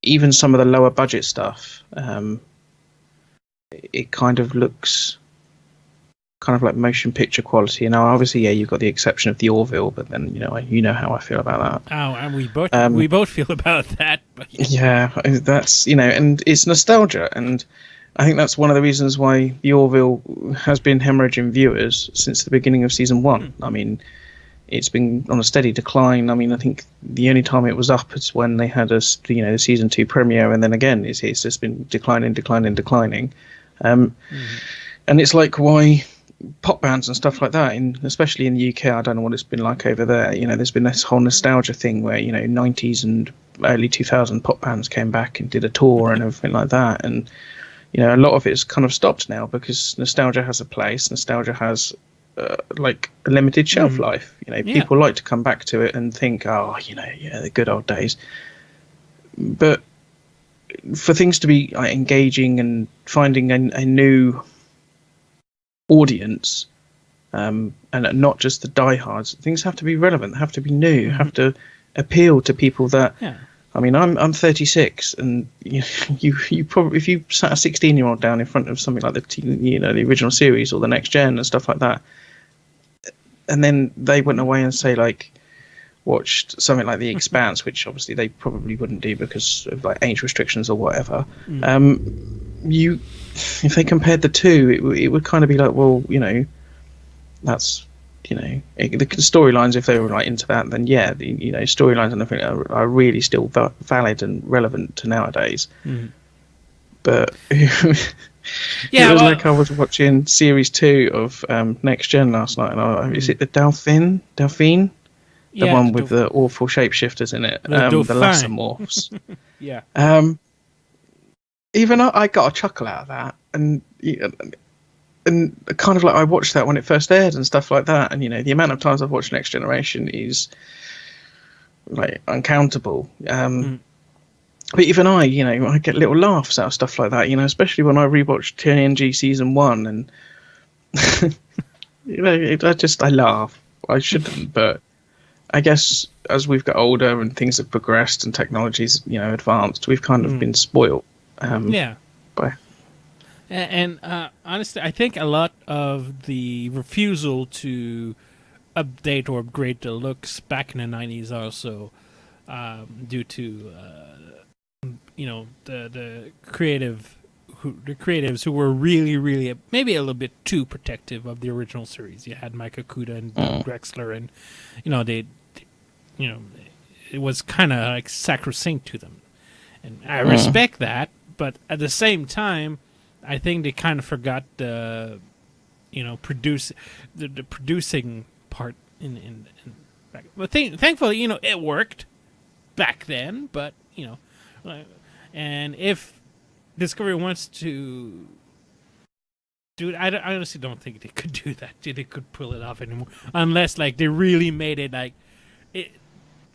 even some of the lower budget stuff. It kind of looks kind of like motion picture quality. Now, obviously, yeah, you've got the exception of the Orville, but then you know how I feel about that. Oh, and we both feel about that. But yeah, that's and it's nostalgia, and I think that's one of the reasons why the Orville has been hemorrhaging viewers since the beginning of season one. I mean, it's been on a steady decline. I mean, I think the only time it was up is when they had the season 2 premiere, and then again, it's just been declining. And it's like, why pop bands and stuff like that, especially in the UK, I don't know what it's been like over there. There's been this whole nostalgia thing where 90s and early 2000 pop bands came back and did a tour and everything like that, and a lot of it's kind of stopped now because nostalgia has a place. Nostalgia has like a limited shelf life. People like to come back to it and think, oh, the good old days. But for things to be engaging and finding a new audience, and not just the diehards, things have to be relevant, have to be new, have to appeal to people that. Yeah. I mean, I'm 36, and you probably, if you sat a 16-year-old down in front of something like the original series or the next gen and stuff like that, and then they went away and say watched something like The Expanse, which obviously they probably wouldn't do because of age restrictions or whatever. If they compared the two, it would kind of be like, well, that's. The storylines, if they were into that, then storylines and everything are really still valid and relevant to nowadays. But it was like I was watching series 2 of Next Gen last night, and is it the Delphine? The one with the awful shapeshifters in it, the lesser morphs. Yeah. Even I got a chuckle out of that, and kind of I watched that when it first aired and stuff like that, and the amount of times I've watched Next Generation is uncountable. But even I get little laughs out of stuff like that, especially when I rewatched TNG season 1, and I laugh. I shouldn't, but I guess as we've got older and things have progressed and technology's advanced, we've kind of been spoiled. By And honestly, I think a lot of the refusal to update or upgrade the looks back in the 90s also due to the creatives who were really maybe a little bit too protective of the original series. You had Mike Okuda and Bill Drexler, and it was kind of sacrosanct to them, and I respect that, but at the same time, I think they kind of forgot the producing part in back. But thankfully, it worked back then. But and if Discovery wants to do it, I honestly don't think they could do that. They could pull it off anymore, unless they really made it it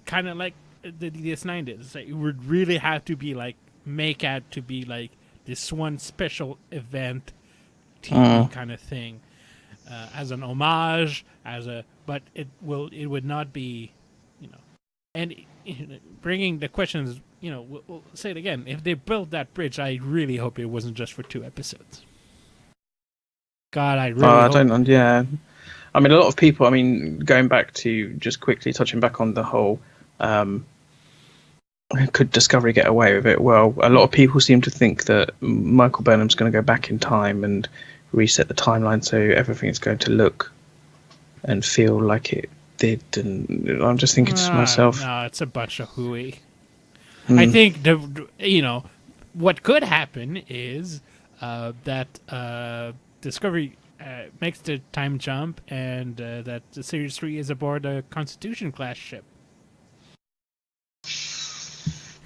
kind of like the DS9 did. It would really have to be make out to be this one special event TV kind of thing, as an homage, but it would not be, and bringing the questions, we'll say it again. If they built that bridge, I really hope it wasn't just for 2 episodes. God, I really. I don't. Yeah, I mean, a lot of people. I mean, going back to just quickly touching back on the whole. Could Discovery get away with it? Well, a lot of people seem to think that Michael Burnham's going to go back in time and reset the timeline so everything's going to look and feel like it did. And I'm just thinking to myself, no, it's a bunch of hooey. I think what could happen is that Discovery makes the time jump, and that the Series 3 is aboard a Constitution class ship.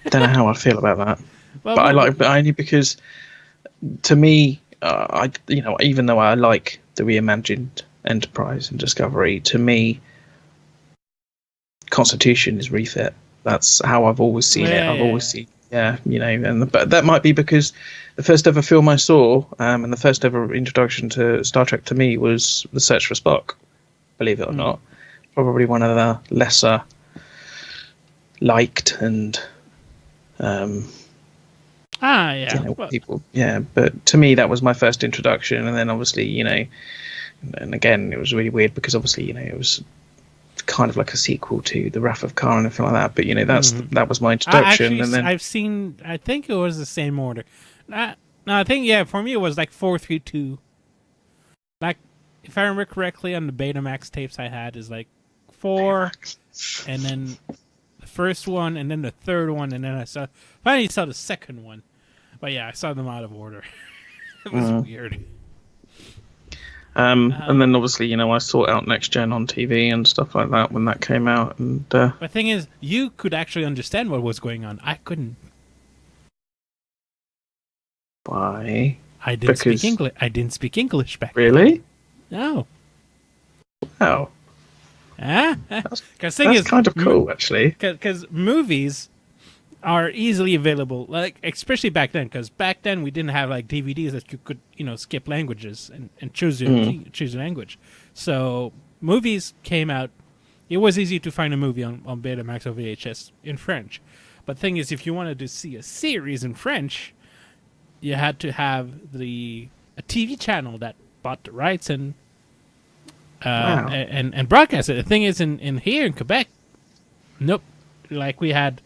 Don't know how I feel about that, but only because, to me, even though I like the reimagined Enterprise and Discovery, to me, Constitution is refit. That's how I've always seen it. I've always seen, but that might be because the first ever film I saw, and the first ever introduction to Star Trek to me was The Search for Spock. Believe it or not, probably one of the lesser liked and. People, but to me that was my first introduction, and then obviously, and again it was really weird because obviously, it was kind of like a sequel to The Wrath of Khan and everything like that. But that was my introduction. Actually, and then I've seen. I think it was the same order. No, I think for me it was like 432. Like, if I remember correctly, on the Betamax tapes I had is like 4, and then the first one, and then the third one, and then finally saw the second one. But yeah, I saw them out of order. It was weird. And then obviously, I sought out Next Gen on TV and stuff like that when that came out. And the thing is, you could actually understand what was going on. I couldn't. Why? I didn't speak English. I didn't speak English back then. Really? No. Wow. That's kind of cool, actually. Because movies are easily available, like especially back then. Because back then we didn't have like DVDs that you could skip languages and choose your language. So movies came out. It was easy to find a movie on Betamax or VHS in French. But the thing is, if you wanted to see a series in French, you had to have a TV channel that bought the rights and broadcast it. The thing is, in here in Quebec, nope. Like, we had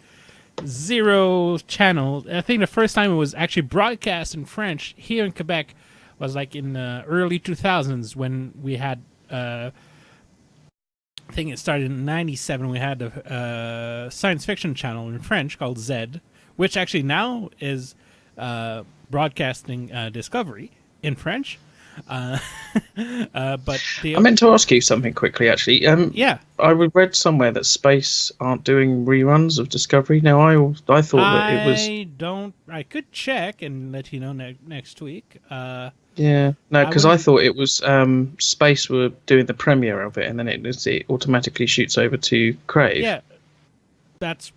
0 channel. I think the first time it was actually broadcast in French here in Quebec was like in the early 2000s when we had. I think it started in '97. We had a science fiction channel in French called Z, which actually now is broadcasting Discovery in French. But I meant to ask you something quickly, actually. Yeah, I read somewhere that Space aren't doing reruns of Discovery. Now, I thought that it was. I could check and let you know next week. Yeah, no, because I thought it was Space were doing the premiere of it, and then it automatically shoots over to Crave. Yeah, that's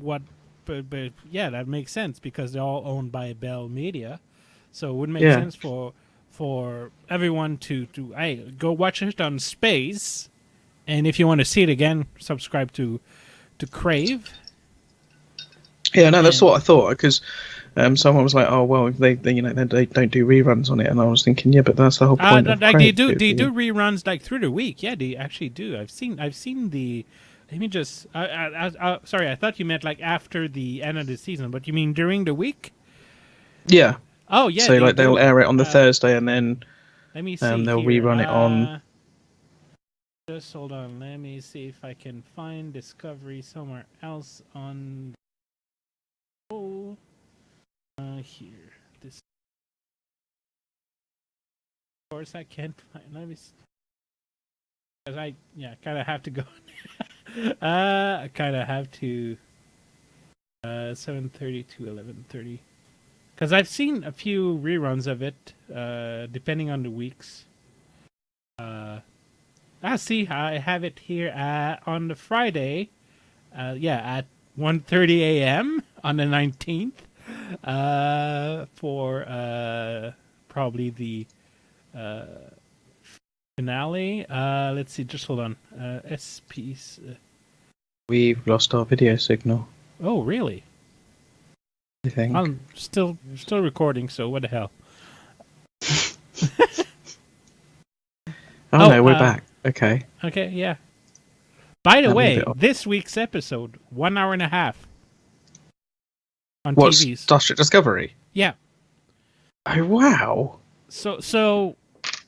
what. But yeah, that makes sense because they're all owned by Bell Media, so it would make sense for everyone to go watch it on Space, and if you want to see it again, subscribe to Crave. Yeah, no, that's what I thought, because someone was like, "Oh, well, they don't do reruns on it," and I was thinking, yeah, but that's the whole point. Like they do reruns like through the week. Yeah, they actually do. I've seen the. Let me just. Sorry, I thought you meant like after the end of the season, but you mean during the week? Yeah. Oh yeah. So they'll air it on the Thursday, and then let me see. They'll rerun it on. Just hold on. Let me see if I can find Discovery somewhere else on. Here. This. Of course, I can't find. Let me. Because I kind of have to go. I kind of have to. 7:30 to 11:30. Because I've seen a few reruns of it, depending on the weeks. See, I have it here on the Friday. At 1:30 a.m. on the 19th. For probably the finale. Let's see. Just hold on. SPs. We've lost our video signal. Oh, really? I think. I'm still recording, so what the hell? No, we're back. Okay. Okay, yeah. By the way, this week's episode, 1 hour and a half on TVs. Starship Discovery? Yeah. Oh, wow. So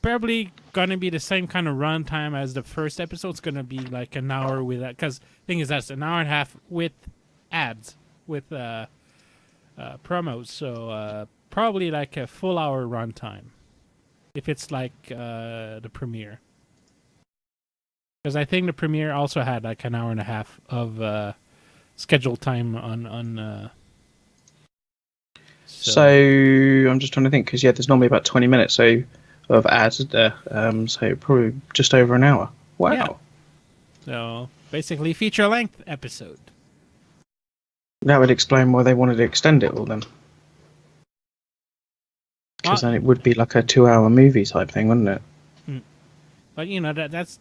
probably gonna be the same kind of runtime as the first episode. It's gonna be like an hour with that, because thing is that's an hour and a half with ads, with promos. So probably like a full hour runtime, if it's like the premiere. Because I think the premiere also had like an hour and a half of scheduled time on. So I'm just trying to think, because there's normally about 20 minutes of ads there, so probably just over an hour. Wow. Yeah. So basically, feature length episode. That would explain why they wanted to extend it all then. Because then it would be like a 2-hour movie type thing, wouldn't it? But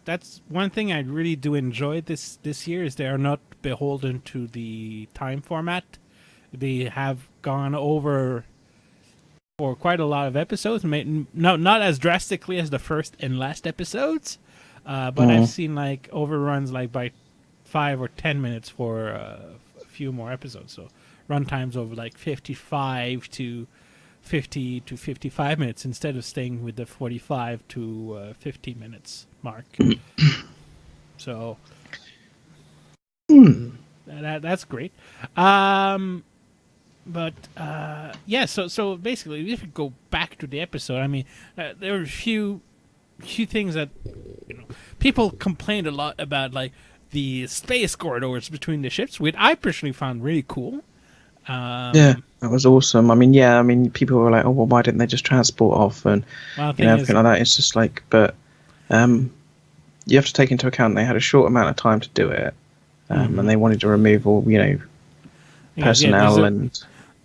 that's one thing I really do enjoy this year, is they are not beholden to the time format. They have gone over for quite a lot of episodes, not as drastically as the first and last episodes, but I've seen like overruns like by 5 or 10 minutes for a few more episodes. So run times over like 55 to 50 to 55 minutes instead of staying with the 45 to 50 minutes mark. So that's great. But yeah, so basically, if we go back to the episode, I mean, there were a few things that people complained a lot about, like the space corridors between the ships, which I personally found really cool. Yeah, that was awesome. I mean, people were like, "Oh, well, why didn't they just transport off and Well, everything like that?" It's just like, but you have to take into account they had a short amount of time to do it, and they wanted to remove all, personnel and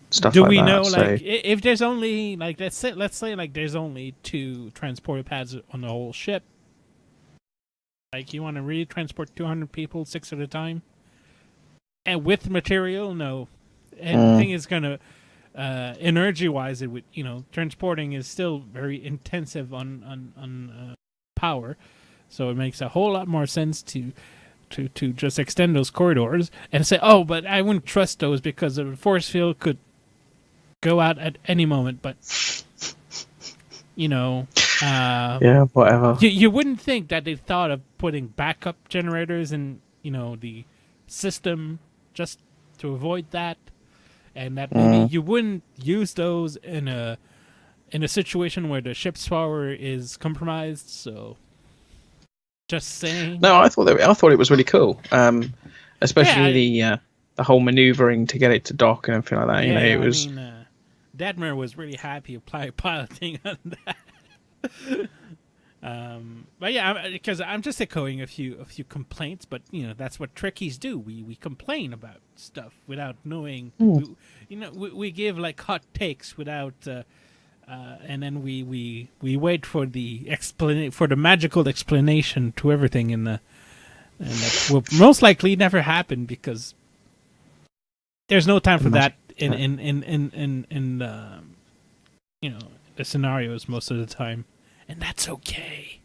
stuff do like we that. know, So, like, if there's only, like, let's say like there's only 2 transporter pads on the whole ship, like, you want to really transport 200 people 6 at a time, and with material? No. And the thing is, gonna energy wise, it would, transporting is still very intensive on power, so it makes a whole lot more sense to just extend those corridors and say, oh, but I wouldn't trust those because the force field could go out at any moment. But yeah, whatever. you wouldn't think that they thought of putting backup generators in the system just to avoid that, and that maybe you wouldn't use those in a situation where the ship's power is compromised. So, just saying. No, I thought it was really cool. Especially Yeah, the whole maneuvering to get it to dock and everything like that. Yeah, It was. I mean, Detmer was really happy piloting on that. But yeah, because I'm just echoing a few complaints, but that's what Trekkies do. We complain about stuff without knowing. We give like hot takes without, and then we wait for the magical explanation to everything, and that will most likely never happen because there's no time for that in the scenarios most of the time, and that's okay.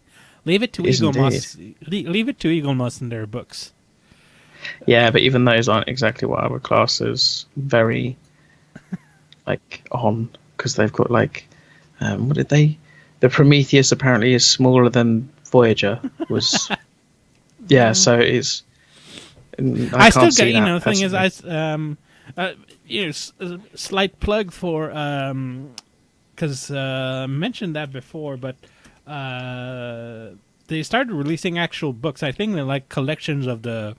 Leave it to Eagle Moss. Leave it to Eagle Moss in their books. Yeah, but even those aren't exactly what I would class as very like on, because they've got like what did they? The Prometheus apparently is smaller than Voyager was. Yeah, so it's. I still see get that, the thing is slight plug for because I mentioned that before, but they started releasing actual books. I think they're like collections of the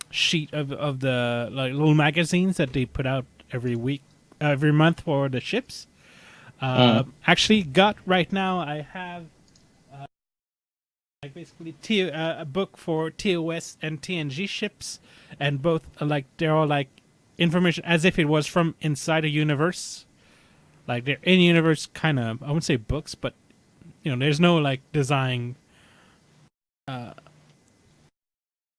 sheet of the like little magazines that they put out every month for the ships. Actually, got right now. I have like basically a book for TOS and TNG ships, and both they're all like information as if it was from inside a universe. Like they're in universe kind of, I wouldn't say books, but there's no like design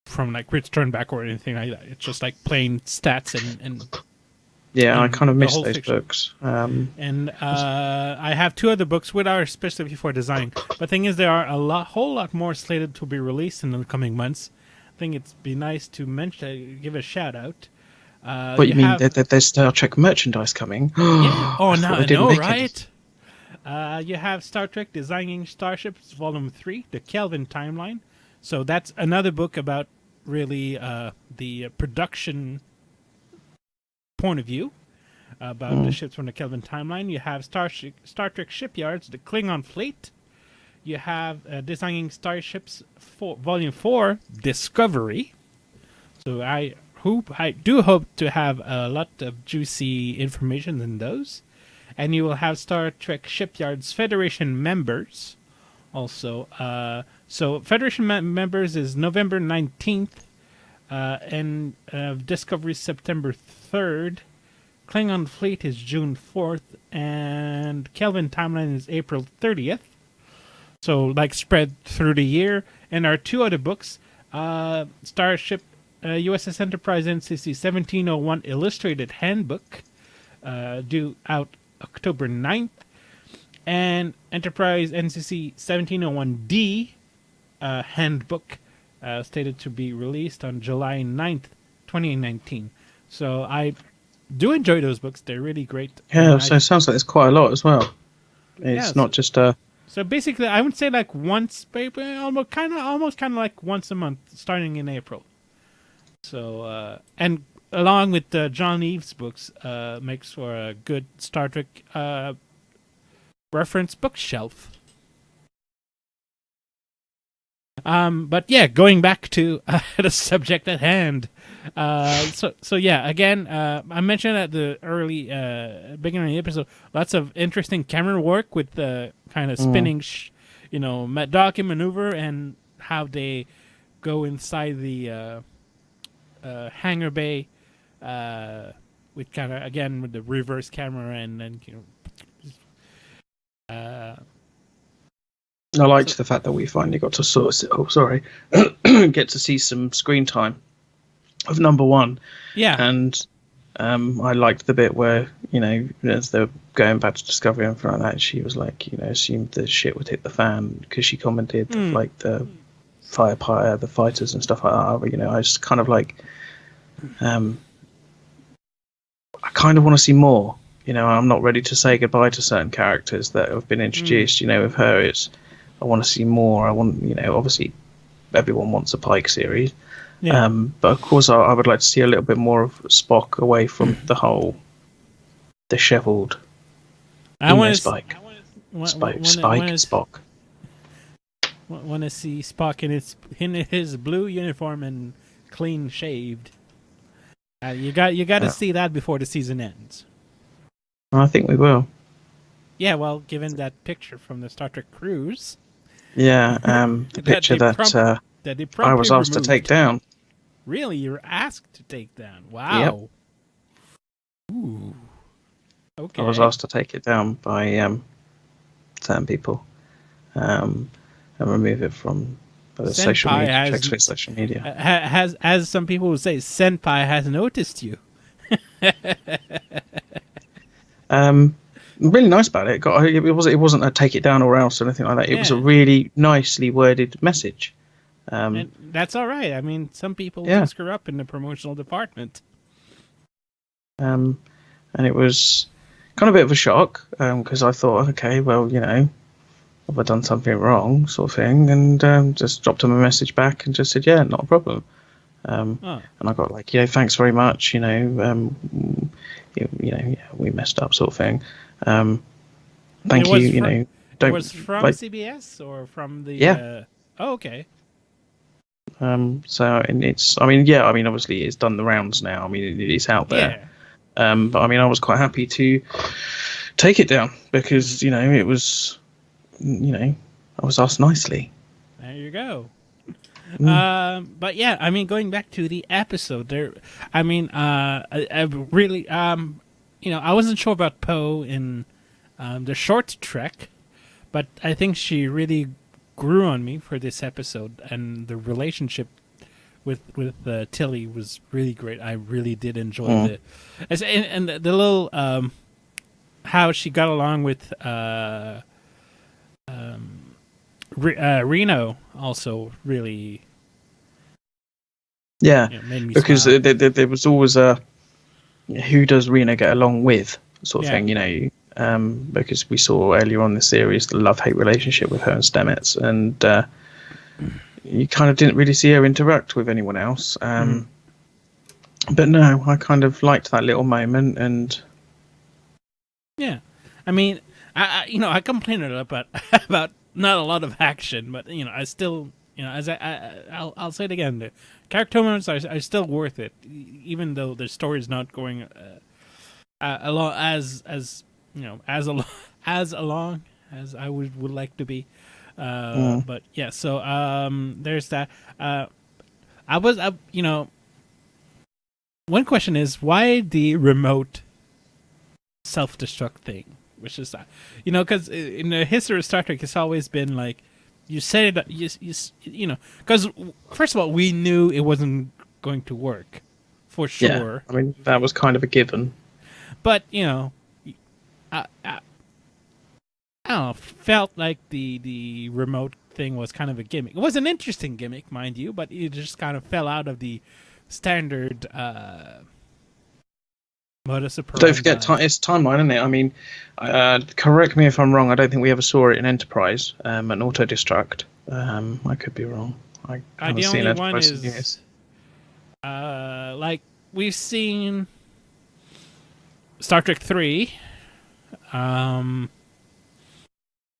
from like Rich Turnback or anything like that. It's just like plain stats and yeah, I kind of miss whole those fiction. books. And I have 2 other books which are specifically for design. But the thing is, there are whole lot more slated to be released in the coming months. I think it'd be nice to give a shout out. What you mean? There's Star Trek merchandise coming? Yeah. Oh, no, I know, right? You have Star Trek Designing Starships Volume 3, The Kelvin Timeline. So that's another book about really the production point of view about the ships from the Kelvin Timeline. You have Star Trek Shipyards, The Klingon Fleet. You have Designing Starships Volume 4, Discovery. So I do hope to have a lot of juicy information in those. And you will have Star Trek Shipyards Federation Members also. So Federation Members is November 19th, and Discovery September 3rd. Klingon Fleet is June 4th, and Kelvin Timeline is April 30th. So, like, spread through the year. And our 2 other books, Starship USS Enterprise NCC 1701 Illustrated Handbook, due out October 9th, and Enterprise NCC 1701D Handbook, stated to be released on July 9th, 2019. So I do enjoy those books. They're really great. Yeah, And so it sounds like there's quite a lot as well. yeah, It's not just a. so basically, I would say like once, almost kind of like once a month, starting in April. So and along with John Eves books, makes for a good Star Trek reference bookshelf. But yeah, going back to the subject at hand. So yeah, again, I mentioned at the early beginning of the episode, lots of interesting camera work with the kind of spinning, docking maneuver and how they go inside the hangar bay with kind of again with the reverse camera and then I liked the fact that we finally got to get to see some screen time of number one. yeah, And I liked the bit where, as they're going back to Discovery and everything like that, she was like, assumed the shit would hit the fan because she commented like the the fighters and stuff like that. But, I just kind of like, I kind of want to see more. I'm not ready to say goodbye to certain characters that have been introduced. With her, I want to see more. I want, obviously everyone wants a Pike series. yeah. But of course, I would like to see a little bit more of Spock away from the whole dishevelled Spike. Spock. Want to see Spock in his blue uniform and clean shaved. You got to see that before the season ends. I think we will. Yeah, well, given that picture from the Star Trek cruise. Yeah, the picture that I was asked to take down. Really, you were asked to take down? Wow. Yep. Ooh. Okay. I was asked to take it down by certain people and remove it from the social media, Treksphere social media. As some people would say, Senpai has noticed you. Really nice about it. It wasn't a take it down or else or anything like that. It was a really nicely worded message. And that's all right. I mean, some people do screw up in the promotional department. And it was kind of a bit of a shock because I thought, okay, well, have I done something wrong, sort of thing, and just dropped him a message back and just said, yeah, not a problem. And I got like, thanks very much. We messed up, sort of thing. Thank you. It was from CBS or from the. Yeah. Okay. So and obviously it's done the rounds now. I mean, it's out there. Yeah. But I mean, I was quite happy to take it down because it was, I was asked nicely. There you go. But yeah, I mean, going back to the episode, I really, I wasn't sure about Poe in the short Trek, but I think she really grew on me for this episode, and the relationship with Tilly was really great. I really did enjoy and the little how she got along with Reno also really made me because smile. There was always a who does Reno get along with sort of thing, because we saw earlier on in the series the love-hate relationship with her and Stamets, and you kind of didn't really see her interact with anyone else. But no, I kind of liked that little moment, and I mean, I complained about not a lot of action, but I still, as I'll say it again, the character moments are still worth it, even though the story is not going along as along as I would like to be. But yeah, so there's that. One question is why the remote self-destruct thing, which is because in the history of Star Trek, it's always been like you said it, because first of all, we knew it wasn't going to work for sure. I mean, that was kind of a given. But I don't know, felt like the remote thing was kind of a gimmick. It was an interesting gimmick, mind you, but it just kind of fell out of the standard Modus Don't forget, operandi. it's timeline, isn't it? I mean, correct me if I'm wrong. I don't think we ever saw it in Enterprise, an auto destruct. I could be wrong. I haven't The seen only one Enterprise in is years. like we've seen Star Trek 3. And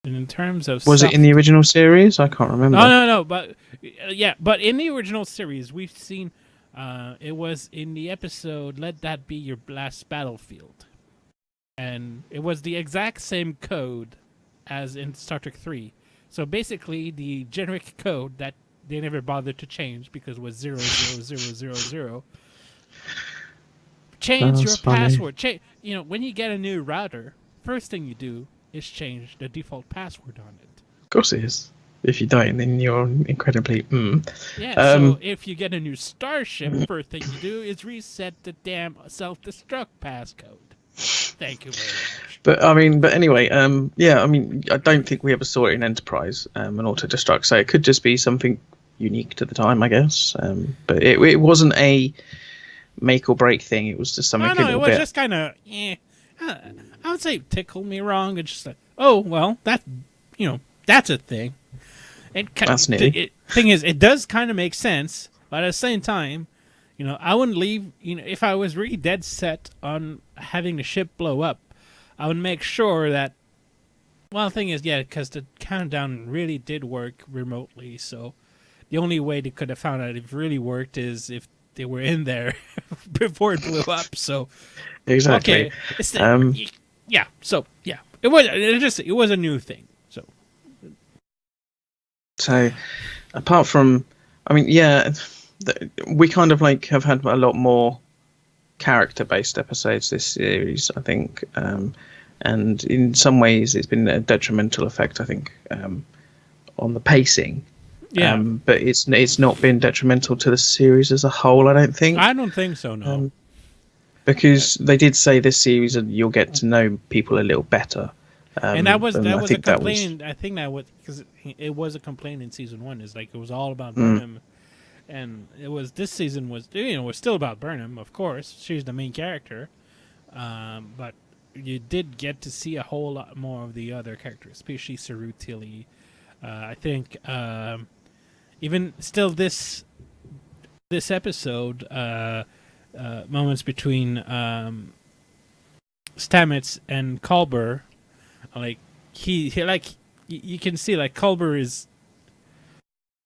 in terms of Was it in the original series? I can't remember. no, but yeah, but in the original series, we've seen it was in the episode "Let That Be Your Last Battlefield," and it was the exact same code as in Star Trek 3. So basically, the generic code that they never bothered to change because it was 00000. Change your That's funny. password. When you get a new router, first thing you do is change the default password on it. Of course it is. If you don't, then you're incredibly. Yeah, so if you get a new starship, first thing you do is reset the damn self-destruct passcode. Thank you very much. But anyway, yeah, I mean, I don't think we ever saw it in Enterprise, an auto destruct. So it could just be something unique to the time, I guess. But it wasn't a make or break thing. It was just something. No, it was just kind of. I would say tickled me wrong. It's just like, oh well, that's a thing. That's new. Thing is, it does kind of make sense, but at the same time, I wouldn't leave. If I was really dead set on having the ship blow up, I would make sure that. Well, the thing is, yeah, because the countdown really did work remotely, so the only way they could have found out if it really worked is if they were in there before it blew up. So Exactly. okay, yeah. So yeah, it was a new thing. So, apart from, I mean, yeah, we kind of like have had a lot more character-based episodes this series, I think, and in some ways it's been a detrimental effect, I think, on the pacing. Yeah, but it's not been detrimental to the series as a whole, I don't think. I don't think so. No, because they did say this series you'll get to know people a little better. And that was a complaint. Was... I think that was because it was a complaint in season 1. Is like it was all about Burnham, and this season was was still about Burnham. Of course, she's the main character, but you did get to see a whole lot more of the other characters, especially Saru Tilly. I think even still this episode, moments between Stamets and Culber. Like he you can see like Culber is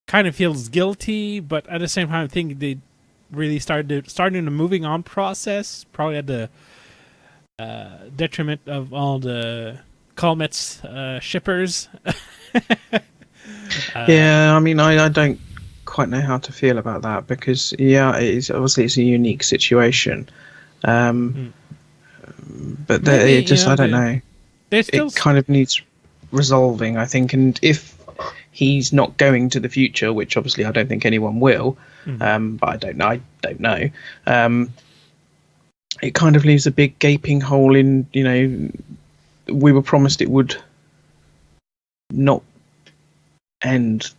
kind of feels guilty, but at the same time I think they really starting the moving on process, probably at the detriment of all the Colmet's shippers. Yeah, I mean I don't quite know how to feel about that because it's a unique situation, but Maybe, I don't know. It kind of needs resolving, I think, and if he's not going to the future, which obviously I don't think anyone will, but I don't know. It kind of leaves a big gaping hole in. We were promised it would not end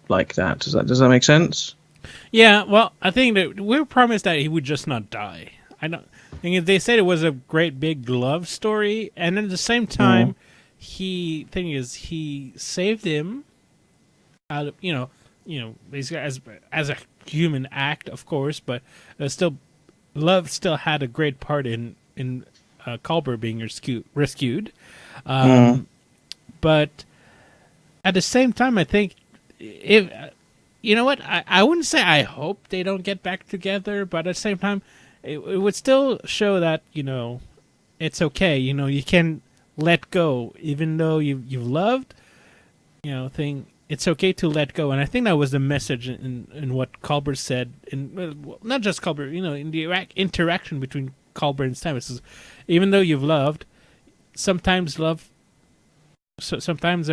like that. Does that make sense? Yeah, well, I think that we were promised that he would just not die. I don't. They said it was a great big love story, and at the same time, he saved him out of basically as a human act, of course, but still, love still had a great part in Culber being rescued. But at the same time, I think if I wouldn't say I hope they don't get back together, but at the same time. It would still show that it's okay. You can let go, even though you've loved. It's okay to let go, and I think that was the message in what Culber said. Not just Culber, in the interaction between Culber and Stamets. Even though you've loved, sometimes a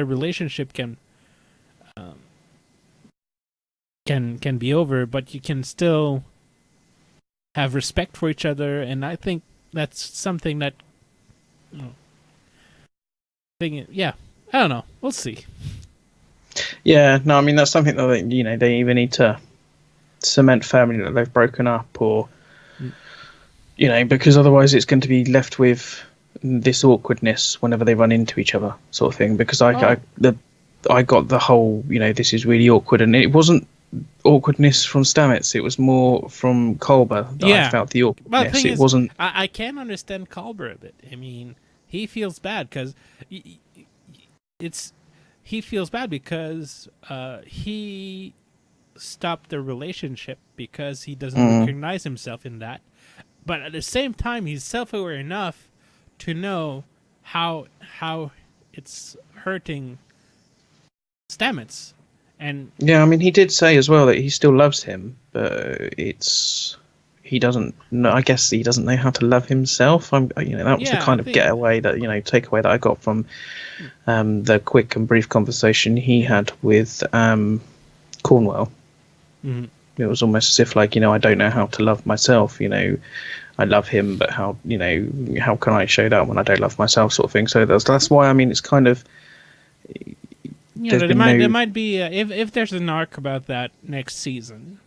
relationship can be over, but you can still have respect for each other, and I think that's something that I don't know, we'll see. Yeah, no, I mean that's something that they either need to cement firmly that they've broken up, or because otherwise it's going to be left with this awkwardness whenever they run into each other, sort of thing. Because I got the whole, this is really awkward, and it wasn't awkwardness from Stamets. It was more from Kolber that I felt the awkwardness. Well, the thing it is, wasn't. I can understand Kolber a bit. I mean, he feels bad because he feels bad because he stopped the relationship because he doesn't recognize himself in that. But at the same time, he's self-aware enough to know how it's hurting Stamets. And yeah, I mean, he did say as well that he still loves him, but he doesn't know. I guess he doesn't know how to love himself. That was the kind of takeaway that I got from the quick and brief conversation he had with Cornwell. Mm-hmm. It was almost as if, like, I don't know how to love myself. I love him, but how can I show that when I don't love myself, sort of thing. So that's why, I mean, it's kind of. There might be if there's an arc about that next season,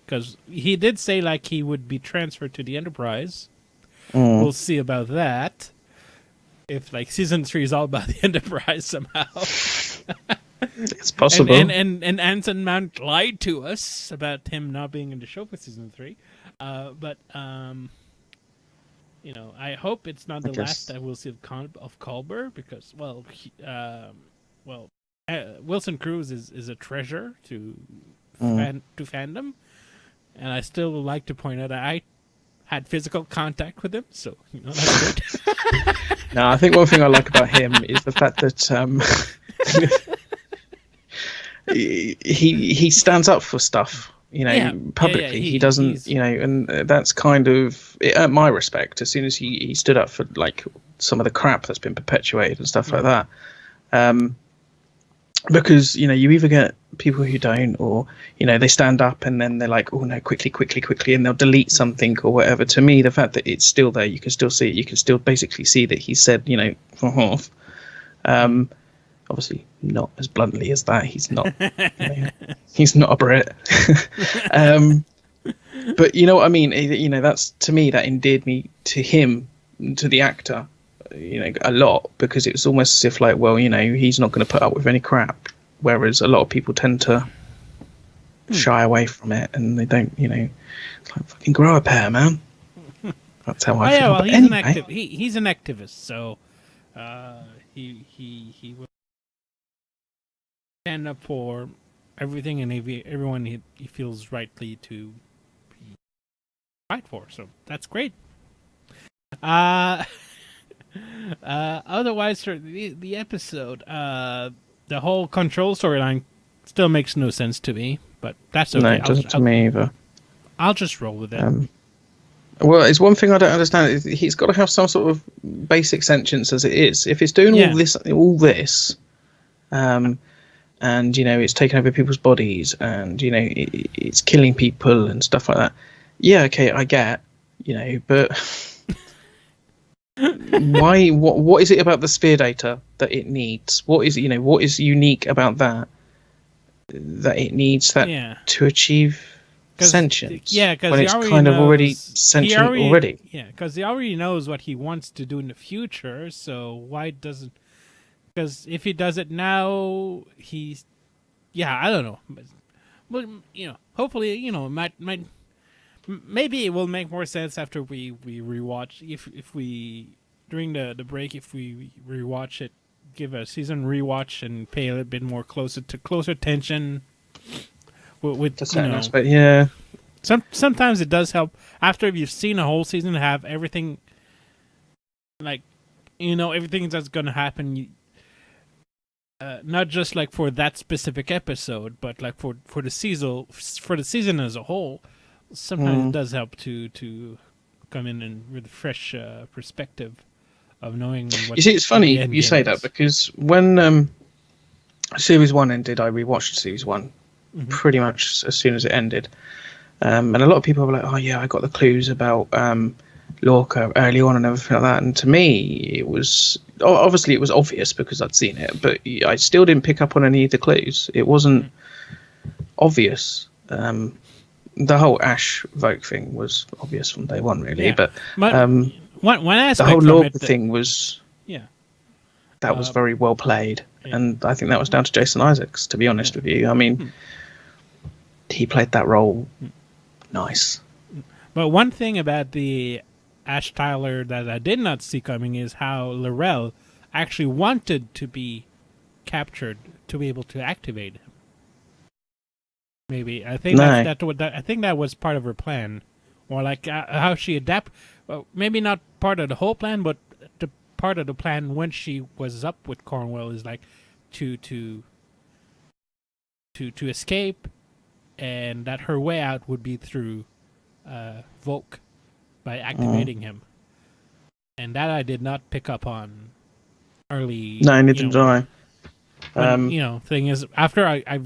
because he did say like he would be transferred to the Enterprise. We'll see about that. If like season 3 is all about the Enterprise somehow. It's possible. And Anson Mount lied to us about him not being in the show for season 3. But I hope it's not the last that we'll see of Culber, because Wilson Cruz is a treasure to fandom, and I still would like to point out that I had physical contact with him, so that's good. No, I think one thing I like about him is the fact that he stands up for stuff, publicly. He doesn't, and that's kind of it earned my respect as soon as he stood up for like some of the crap that's been perpetuated and stuff like that. Because you either get people who don't, or they stand up and then they're like, oh no, quickly, and they'll delete something or whatever. To me, the fact that it's still there, you can still see it. You can still basically see that he said, off. Obviously, not as bluntly as that. He's not. He's not a Brit. But you know what I mean. That's, to me, that endeared me to him, to the actor. A lot, because it was almost as if like, well, he's not going to put up with any crap, whereas a lot of people tend to shy away from it, and they don't, it's like, fucking grow a pair, man. That's how I feel. Yeah, well, but anyway. he's an activist, so he will stand up for everything and everyone he feels rightly to fight for. So that's great. Otherwise, for the episode, the whole control storyline still makes no sense to me, but that's okay. No, it doesn't to me either. I'll just roll with it. Well, it's one thing I don't understand. He's got to have some sort of basic sentience as it is. If it's doing all this, and it's taking over people's bodies, and it's killing people and stuff like that. Yeah, okay, I get, but. Why? What is it about the sphere data that it needs? What is what is unique about that it needs that to achieve sentience? Yeah, because when it's kind of already sentient already. Yeah, because he already knows what he wants to do in the future. So why doesn't? Because if he does it now, he's I don't know. But hopefully, might. Maybe it will make more sense after we rewatch. If we during the break, if we rewatch it, give a season rewatch and pay a little bit more closer attention with certain aspect. Yeah. Sometimes it does help after you've seen a whole season to have everything, like everything that's going to happen. Not just like for that specific episode, but like for the season as a whole. Sometimes it does help to come in and with a fresh perspective of knowing what. You see, it's funny you say that, because when series 1 ended, I rewatched series 1 pretty much as soon as it ended, and a lot of people were like, "Oh yeah, I got the clues about Lorca early on and everything like that." And to me, it was obviously it was obvious because I'd seen it, but I still didn't pick up on any of the clues. It wasn't obvious. the whole Ash vote thing was obvious from day one, really. Yeah. But But one the whole aspect from Laura it, thing was yeah, that was very well played, yeah. and I think that was down to Jason Isaacs. To be honest with you, I mean, he played that role nice. But one thing about the Ash Tyler that I did not see coming is how Laurel actually wanted to be captured to be able to activate him. Maybe I think No, I think that was part of her plan, or like how she adapt. Well, maybe not part of the whole plan, but the part of the plan when she was up with Cornwell is like to escape, and that her way out would be through Volk by activating him, and that I did not pick up on early. no, neither did I. When thing is after I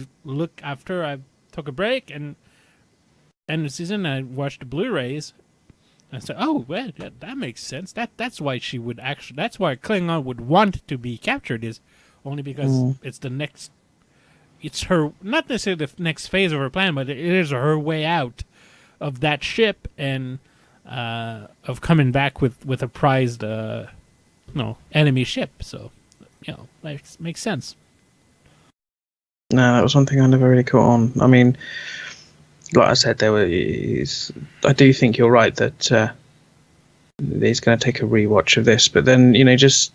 took a break and the season I watched the Blu-rays. I said, "Oh, well, that makes sense. That's why she would actually. That's why Klingon would want to be captured is only because it's the next. It's her not necessarily the next phase of her plan, but it is her way out of that ship and of coming back with a prized enemy ship. So that makes sense. No, that was one thing I never really caught on. I mean, like I said, I do think you're right that he's going to take a rewatch of this. But then, just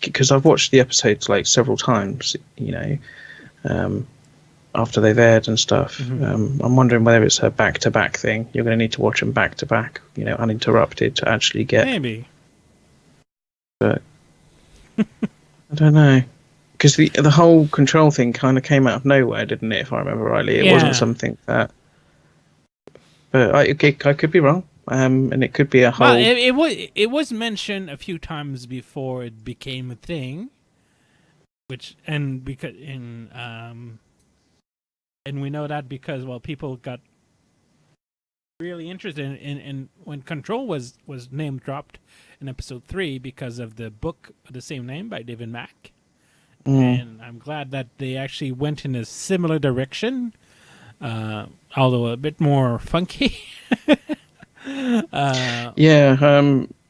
because I've watched the episodes like several times, after they've aired and stuff, I'm wondering whether it's a back-to-back thing. You're going to need to watch them back-to-back, uninterrupted to actually get. Maybe. But I don't know. Because the whole control thing kind of came out of nowhere, didn't it? If I remember rightly, it wasn't something that. But I could be wrong, and it could be a whole. Well, it was mentioned a few times before it became a thing, and we know that because people got really interested in when Control was name dropped in episode 3 because of the book of the same name by David Mack. And I'm glad that they actually went in a similar direction, although a bit more funky. I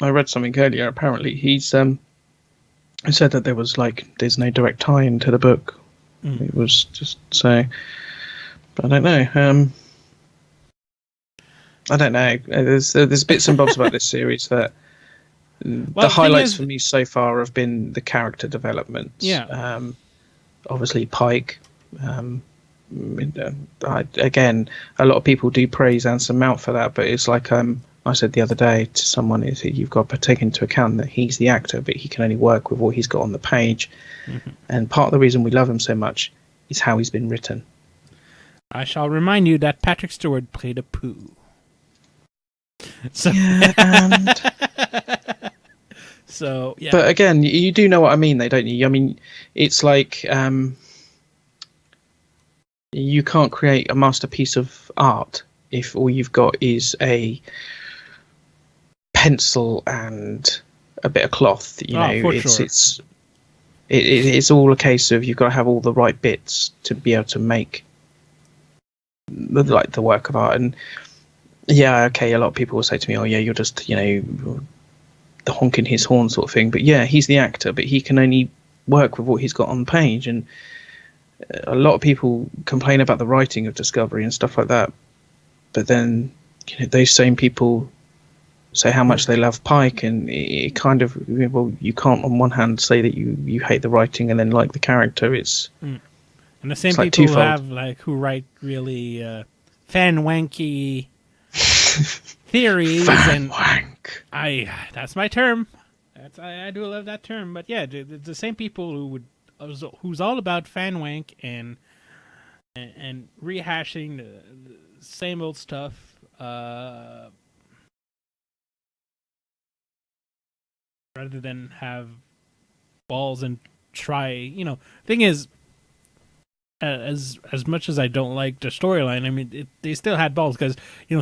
read something earlier. Apparently, he said that there's no direct tie into the book. It was just so. But I don't know. I don't know. There's bits and bobs about this series that. The highlights for me so far have been the character development. Yeah. Obviously, Pike. Again, a lot of people do praise Anson Mount for that, but it's like I said the other day to someone, is that you've got to take into account that he's the actor, but he can only work with what he's got on the page. And part of the reason we love him so much is how he's been written. I shall remind you that Patrick Stewart played a poo. So, so yeah. But again, you do know what I mean, though, don't you? I mean, it's like you can't create a masterpiece of art if all you've got is a pencil and a bit of cloth. It's all a case of you've got to have all the right bits to be able to make the work of art. And yeah, okay, a lot of people will say to me, "Oh, yeah, you're just the honking his horn sort of thing." But yeah, he's the actor, but he can only work with what he's got on the page. And a lot of people complain about the writing of Discovery and stuff like that. But then those same people say how much they love Pike, and it kind of, you can't on one hand say that you hate the writing and then like the character. It's and the same like people twofold. who write really fan wanky theories fan wank. That's my term. I do love that term. But yeah, the same people who's all about fan wank and rehashing the same old stuff. Rather than have balls and try, thing is, as much as I don't like the storyline, I mean, they still had balls because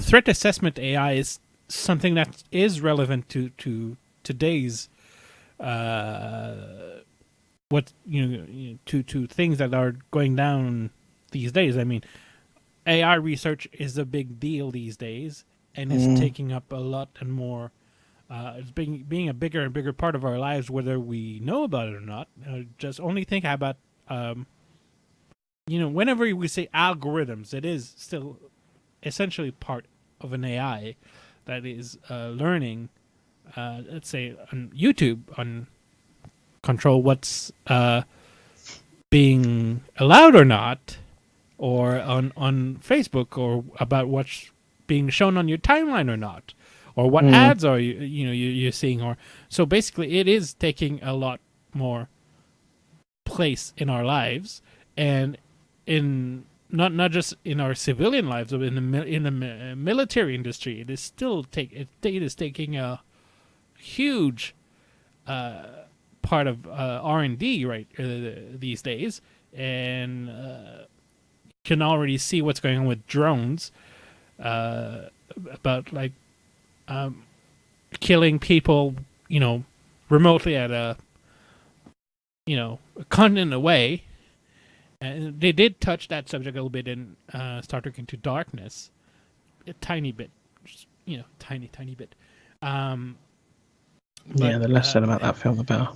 threat assessment AI is something that is relevant to today's to things that are going down these days. I mean, AI research is a big deal these days, and it's taking up a lot and more. It's being a bigger and bigger part of our lives, whether we know about it or not. Just only think about, whenever we say algorithms, it is still essentially part of an AI that is learning. Let's say on YouTube, on control what's being allowed or not, or on Facebook, or about what's being shown on your timeline or not, or what ads are you're seeing, or so basically it is taking a lot more place in our lives, and in not just in our civilian lives, but in the military industry, it is still it is taking a huge part of R&D right these days, and can already see what's going on with drones, about like killing people, remotely at a continent away. And they did touch that subject a little bit in Star Trek Into Darkness, a tiny bit, just, tiny bit. Yeah, the less said about that film, the better.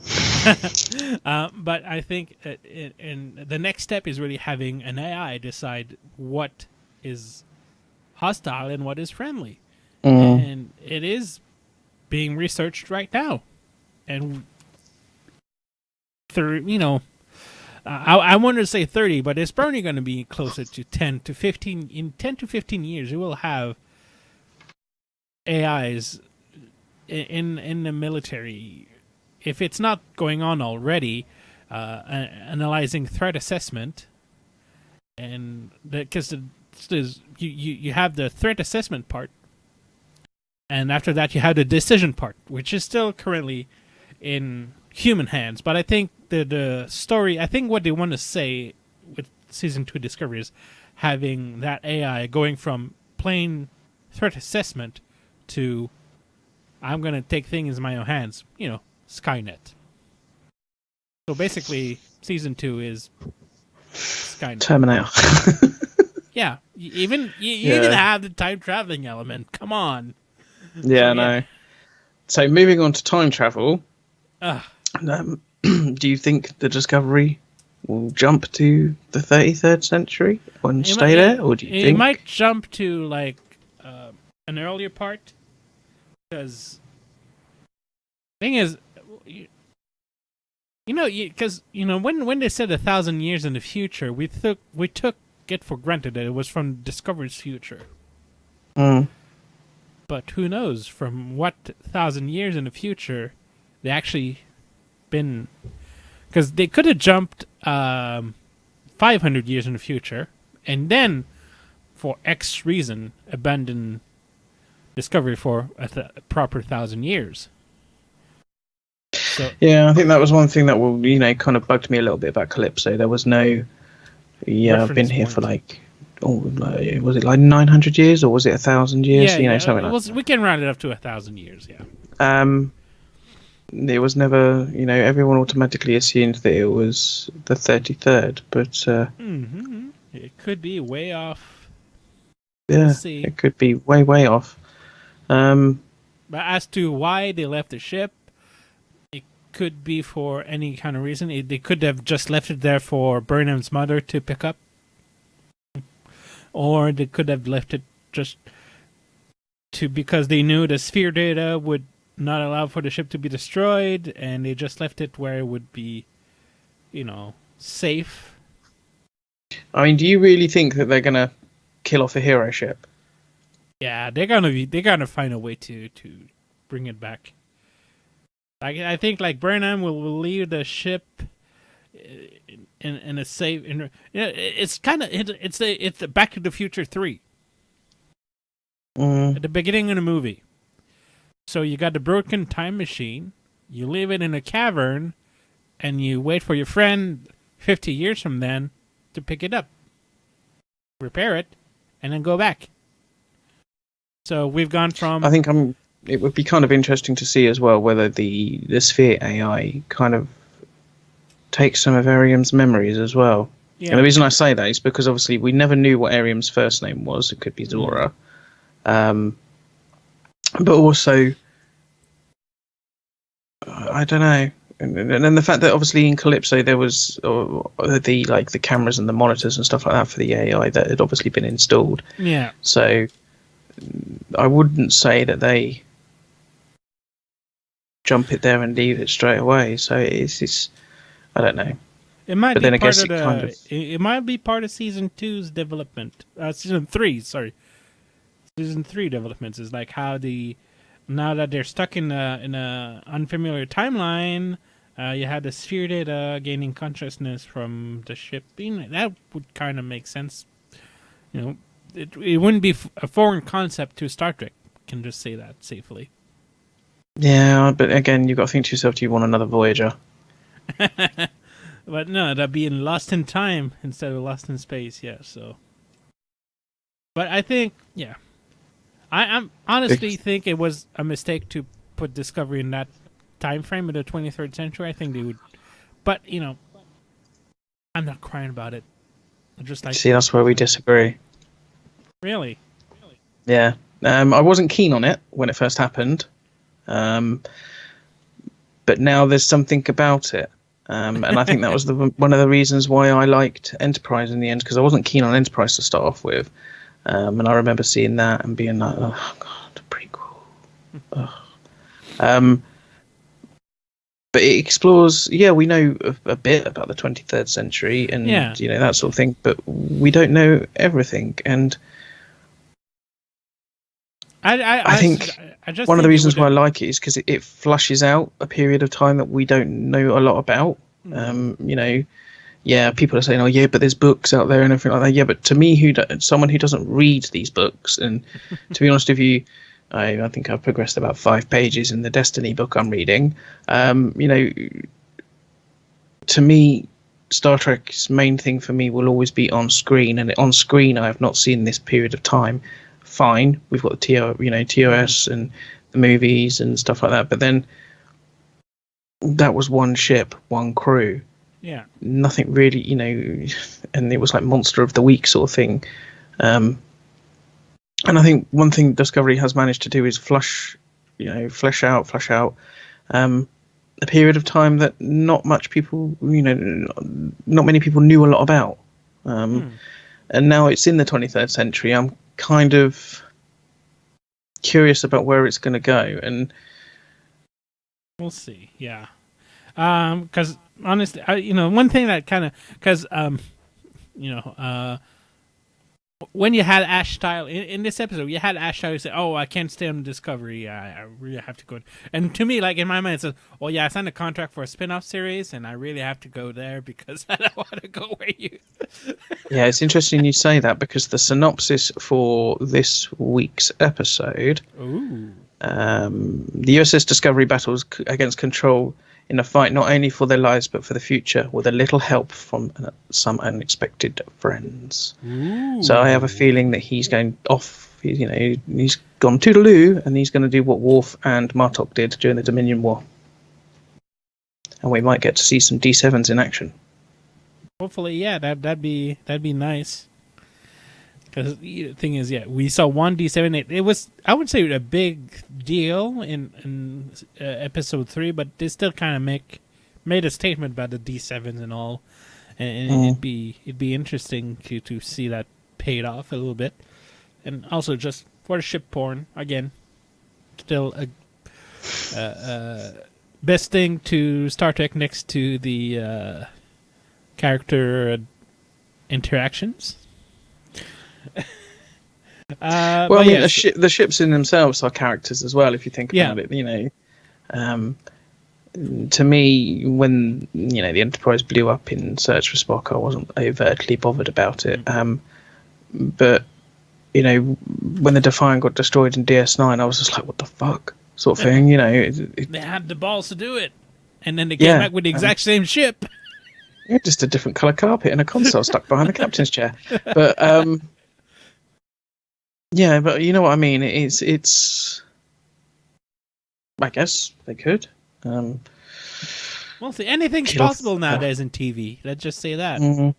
But I think in the next step is really having an AI decide what is hostile and what is friendly. And it is being researched right now. And I wanted to say 30, but it's probably going to be closer to 10 to 15. In 10 to 15 years, you will have AIs in the military, if it's not going on already, analyzing threat assessment, and because you have the threat assessment part, and after that you have the decision part, which is still currently in human hands. But I think the story, I think what they want to say with season 2 Discovery is having that AI going from plain threat assessment to I'm going to take things in my own hands, Skynet. So basically, season 2 is Skynet. Terminator. Yeah, you even have the time traveling element. Come on. Yeah, no. So moving on to time travel, do you think the Discovery will jump to the 33rd century and stay there, or do you think it might jump to like an earlier part? Because thing is, because when they said 1,000 years in the future, we took it for granted that it was from Discovery's future. But who knows from what 1,000 years in the future they actually been? Because they could have jumped 500 years in the future, and then for X reason abandoned Discovery for a proper 1,000 years. So, yeah, I think that was one thing that kind of bugged me a little bit about Calypso. There was no, I've been here for was it like 900 years or was it 1,000 years? Something like that. We can round it up to 1,000 years. Yeah. It was never, everyone automatically assumed that it was the 33rd, but it could be way off. Yeah, it could be way off. But as to why they left the ship, it could be for any kind of reason. They could have just left it there for Burnham's mother to pick up. Or they could have left it just because they knew the sphere data would not allow for the ship to be destroyed, and they just left it where it would be, safe. I mean, do you really think that they're gonna kill off a hero ship? Yeah, they're gonna find a way to bring it back. I think like Burnham will leave the ship in a safe. It's kind of it's the Back to the Future 3 at the beginning of the movie. So you got the broken time machine. You leave it in a cavern, and you wait for your friend 50 years from then to pick it up, repair it, and then go back. So we've gone from. I think it would be kind of interesting to see as well whether the Sphere AI kind of takes some of Ariam's memories as well. And the reason I say that is because obviously we never knew what Ariam's first name was. It could be Zora. But also, I don't know. And then the fact that obviously in Calypso there was the cameras and the monitors and stuff like that for the AI that had obviously been installed. Yeah. So I wouldn't say that they jump it there and leave it straight away. So it's I don't know. It might But be then I part guess of the. It might be part of season 2's development. Season 3, sorry. Season 3 developments is like how now that they're stuck in a unfamiliar timeline. You had the sphere data gaining consciousness from the ship. That would kind of make sense. You know, it wouldn't be a foreign concept to Star Trek. Can just say that safely. Yeah, but again, you've got to think to yourself: do you want another Voyager? But no, that'd be in Lost in Time instead of Lost in Space. Yeah, so. But I think, yeah, I honestly think it was a mistake to put Discovery in that time frame of the 23rd century. I think they would, but I'm not crying about it. I'm just like, see, that's where we disagree. Really? Yeah, I wasn't keen on it when it first happened, but now there's something about it, and I think that was one of the reasons why I liked Enterprise in the end, because I wasn't keen on Enterprise to start off with, and I remember seeing that and being like, oh god, pretty cool. But it explores, we know a bit about the 23rd century and that sort of thing, but we don't know everything. And I think one of the reasons why I like it is because it flushes out a period of time that we don't know a lot about. People are saying, "Oh, yeah, but there's books out there and everything like that." Yeah, but to me, someone who doesn't read these books, and to be honest with you, I think I've progressed about 5 pages in the Destiny book I'm reading. To me, Star Trek's main thing for me will always be on screen, and on screen I have not seen this period of time. Fine, we've got the TOS and the movies and stuff like that, but then that was one ship, one crew. Yeah. Nothing really, and it was like Monster of the Week sort of thing. And I think one thing Discovery has managed to do is flesh out a period of time that not many people knew a lot about. And now it's in the 23rd century. I'm kind of curious about where it's going to go, and we'll see. Yeah, because honestly, one thing that kind of when you had Ash Style in this episode, you had Ash Style say, "Oh, I can't stay on Discovery. I really have to go." And to me, like in my mind, it says, "Oh yeah, I signed a contract for a spin-off series, and I really have to go there because I don't want to go where you." Yeah, it's interesting you say that because the synopsis for this week's episode, the USS Discovery battles against Control in a fight not only for their lives but for the future, with a little help from some unexpected friends. Ooh. So I have a feeling that he's going off. He's gone toodaloo, and he's going to do what Worf and Martok did during the Dominion War, and we might get to see some D7s in action. Hopefully, yeah, that'd be nice. Because the thing is, we saw one D7. It was, I would say, a big deal in episode 3, but they still kind of made a statement about the D7s and all, and it'd be interesting to see that paid off a little bit, and also just for the ship porn again, still a best thing to Star Trek next to the character interactions. The ships in themselves are characters as well. If you think about it, to me, when the Enterprise blew up in Search for Spock, I wasn't overtly bothered about it. But when the Defiant got destroyed in DS9, I was just like, "What the fuck?" sort of thing. They had the balls to do it, and then they came back with the exact same ship. Yeah, just a different color carpet and a console stuck behind the captain's chair. But but you know what I mean. It's. I guess they could. Well, see, anything's possible nowadays in TV. Let's just say that. Mm-hmm.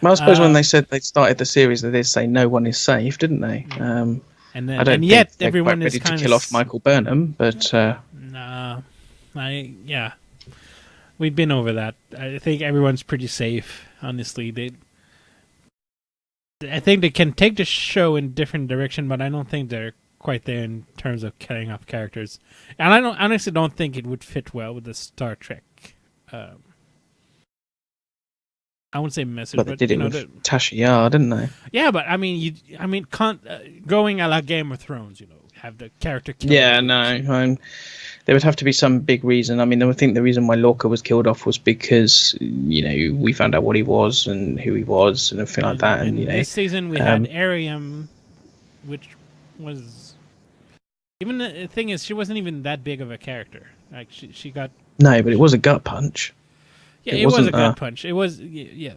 Well, I suppose when they said they started the series, they did say no one is safe, didn't they? And then, I don't and think yet they're everyone quite is ready to kind kill off Michael Burnham, but yeah, we've been over that. I think everyone's pretty safe. Honestly, I think they can take the show in different direction, but I don't think they're quite there in terms of killing off characters. And I honestly don't think it would fit well with the Star Trek. I wouldn't say message, but they did it with Tasha Yar, didn't they? Yeah, but I mean, going a la Game of Thrones, have the character killed. Yeah, no. There would have to be some big reason. I mean, I think the reason why Lorca was killed off was because we found out what he was and who he was and everything like that. And this season we had Ariam, which was even the thing is she wasn't even that big of a character. Like she got no, but it was a gut punch. Yeah, it was a gut punch. It was yeah.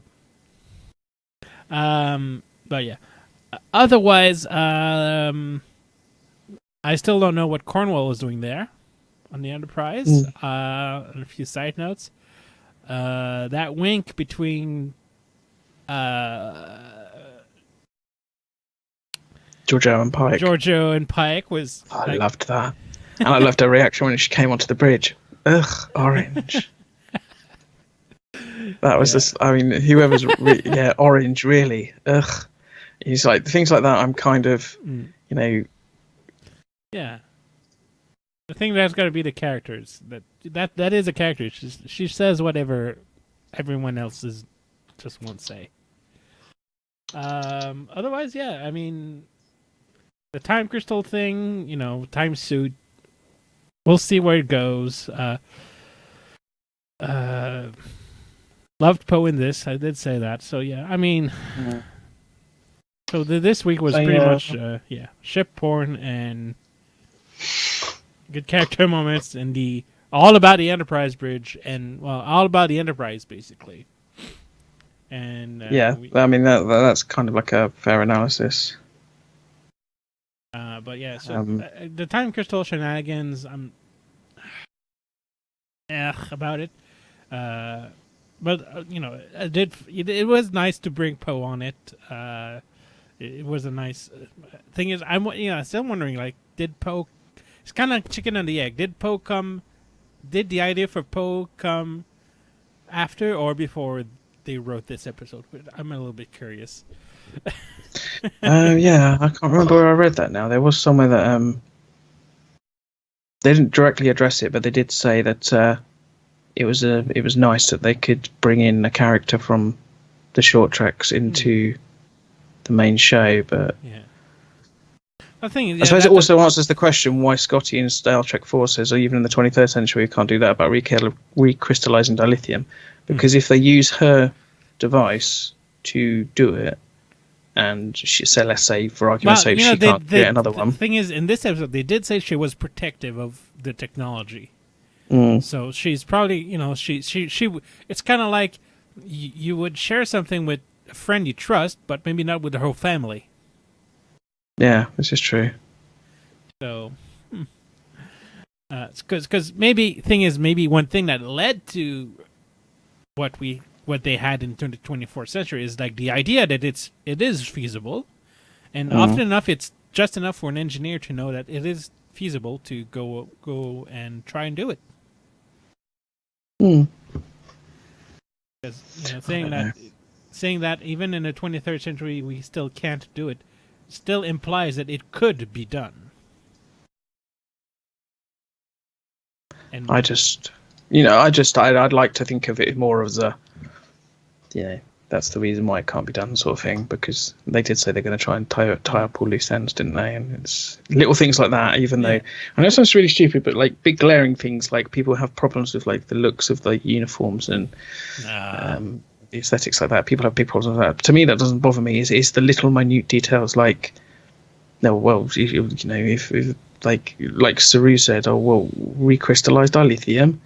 But yeah. Otherwise, I still don't know what Cornwall is doing there on the Enterprise. And a few side notes. That wink between Giorgio and Pike was... I loved that. And I loved her reaction when she came onto the bridge. Ugh, orange. That was just, I mean, whoever's, orange, really. Ugh. He's like, things like that, I'm kind of, Yeah. I think that's got to be the characters. That is a character. She says whatever everyone else just won't say. Otherwise, yeah, I mean, the time crystal thing, time suit, we'll see where it goes. Loved Poe in this. I did say that. So, yeah, I mean... So this week was pretty much, ship porn and good character moments and all about the Enterprise bridge and, all about the Enterprise, basically. And I mean, that's kind of like a fair analysis. But yeah, so the time crystal shenanigans, I'm about it. But it was nice to bring Poe on it. It was a nice thing. Is I'm still wondering, like, did Poe? It's kind of chicken and the egg. Did Poe come? Did the idea for Poe come after or before they wrote this episode? I'm a little bit curious. Yeah, I can't remember where I read that now. There was somewhere that they didn't directly address it, but they did say that it was nice that they could bring in a character from the short treks into the main show. But I suppose it also answers the question why Scotty in Star Trek 4 says, even in the 23rd century, we can't do that about recrystallizing dilithium, because if they use her device to do it, and let's say, for argument's sake, she can't get another one. The thing is, in this episode, they did say she was protective of the technology. So she's probably, she. It's kind of like you would share something with a friend you trust, but maybe not with the whole family. Yeah, this is true. So, because maybe one thing that led to what they had in the 24th century is like the idea that it is feasible, and often enough it's just enough for an engineer to know that it is feasible to go and try and do it. Because saying that even in the 23rd century we still can't do it still implies that it could be done. And I'd like to think of it more as that's the reason why it can't be done, sort of thing, because they did say they're going to try and tie up all loose ends, didn't they? And it's little things like that, even though I know it sounds really stupid, but like big glaring things, like people have problems with like the looks of the uniforms and the aesthetics like that. People have big problems with that. To me, that doesn't bother me. It's the little minute details, like if like Saru said, recrystallized dilithium.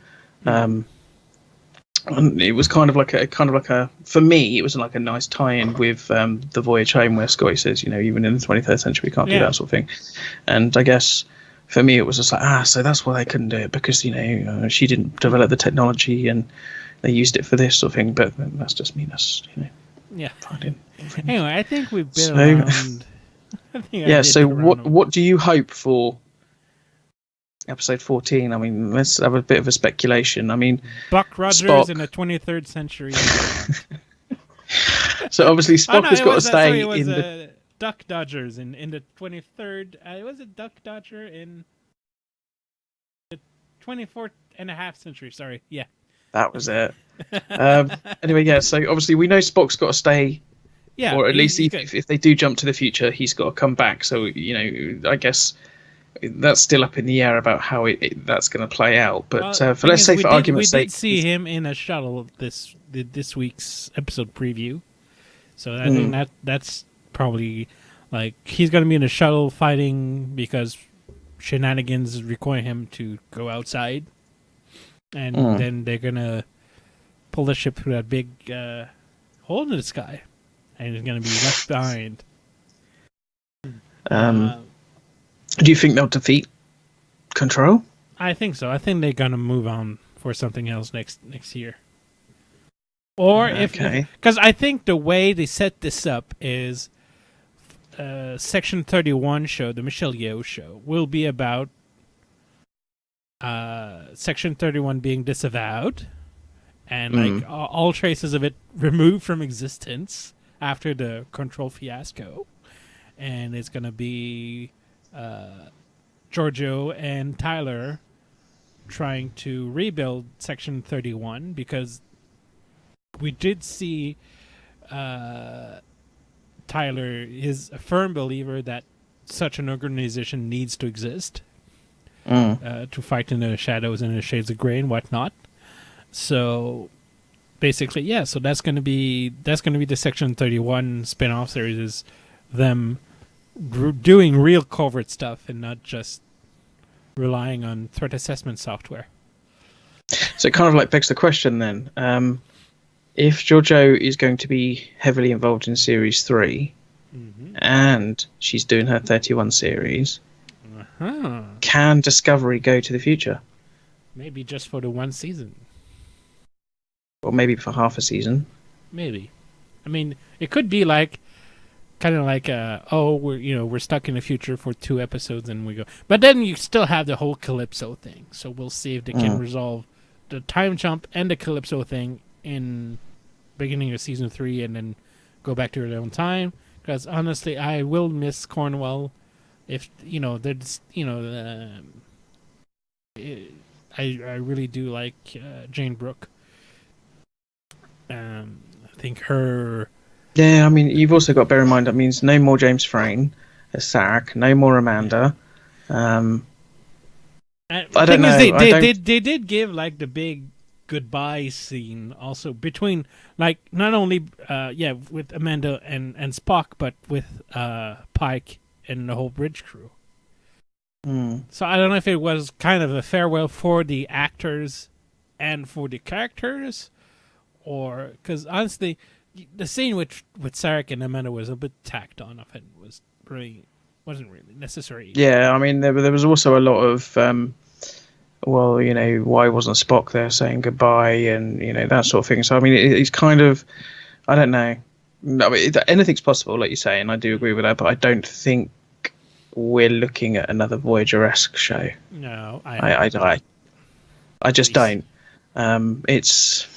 And it was kind of like a for me it was like a nice tie-in with the Voyage Home, where Scotty says, even in the 23rd century we can't do that sort of thing. And I guess for me it was just like, so that's why they couldn't do it, because she didn't develop the technology and they used it for this sort of thing. But that's just me. Yeah. Finding things. Anyway, I think we've been So- around. I think I Yeah. did So the round of- what do you hope for episode 14? I mean, let's have a bit of a speculation. I mean, Buck Rogers Spock. in the 23rd century. So obviously Oh Spock no, has it got to was sorry, stay it was in the. Duck Dodgers in the 23rd. Was it Duck Dodger in the 24th and a half century? Sorry, yeah. That was it. Anyway, yeah. So obviously we know Spock's got to stay, Yeah, or at least he's good. if they do jump to the future, he's got to come back. So I guess that's still up in the air about how that's going to play out. But for let's say for argument's we sake, did see him in a shuttle this week's episode preview. So I think that's probably like he's going to be in a shuttle fighting because shenanigans require him to go outside, and then they're going to pull the ship through that big hole in the sky, and he's going to be left behind. do you think they'll defeat Control? I think so. I think they're going to move on for something else next year. Or because I think the way they set this up is Section 31 show, the Michelle Yeoh show, will be about Section 31 being disavowed and like all traces of it removed from existence after the Control fiasco. And it's going to be Giorgio and Tyler trying to rebuild Section 31 because we did see Tyler is a firm believer that such an organization needs to exist to fight in the shadows and the shades of gray and whatnot. So basically, yeah. So that's going to be the Section 31 spin-off series, is them doing real covert stuff and not just relying on threat assessment software. So it kind of like begs the question then. If Giorgio is going to be heavily involved in Series 3 and she's doing her 31 series, can Discovery go to the future? Maybe just for the one season. Or maybe for half a season? Maybe. I mean, it could be like kind of like we're stuck in the future for 2 episodes and we go. But then you still have the whole Calypso thing. So we'll see if they can resolve the time jump and the Calypso thing in beginning of season 3 and then go back to their own time. Because honestly, I will miss Cornwell. If there's I really do like Jane Brooke. I think her. Yeah, I mean, you've also got to bear in mind that means no more James Frayne as Sarek, no more Amanda. I don't know. They did give like the big goodbye scene also between like not only with Amanda and Spock, but with Pike and the whole bridge crew. So I don't know if it was kind of a farewell for the actors and for the characters, or because honestly, the scene with Sarek and Amanda was a bit tacked on. It wasn't really necessary. Yeah, I mean there was also a lot of why wasn't Spock there saying goodbye and that sort of thing. So I mean it's kind of, I don't know. I mean, anything's possible, like you say, and I do agree with that. But I don't think we're looking at another Voyager-esque show. No, I just don't. It's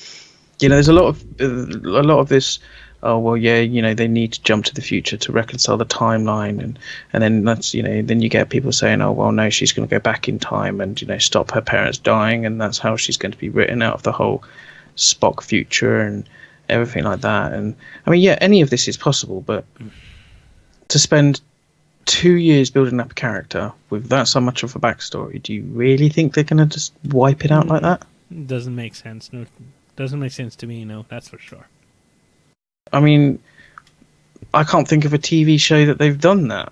there's a lot of this. Oh well, yeah, they need to jump to the future to reconcile the timeline, and then that's then you get people saying, oh well, no, she's going to go back in time and stop her parents dying, and that's how she's going to be written out of the whole Spock future and everything like that. And I mean, yeah, any of this is possible, but to spend 2 years building up a character with that so much of a backstory, do you really think they're going to just wipe it out like that? Doesn't make sense. No, doesn't make sense to me. No, that's for sure. I mean, I can't think of a TV show that they've done that.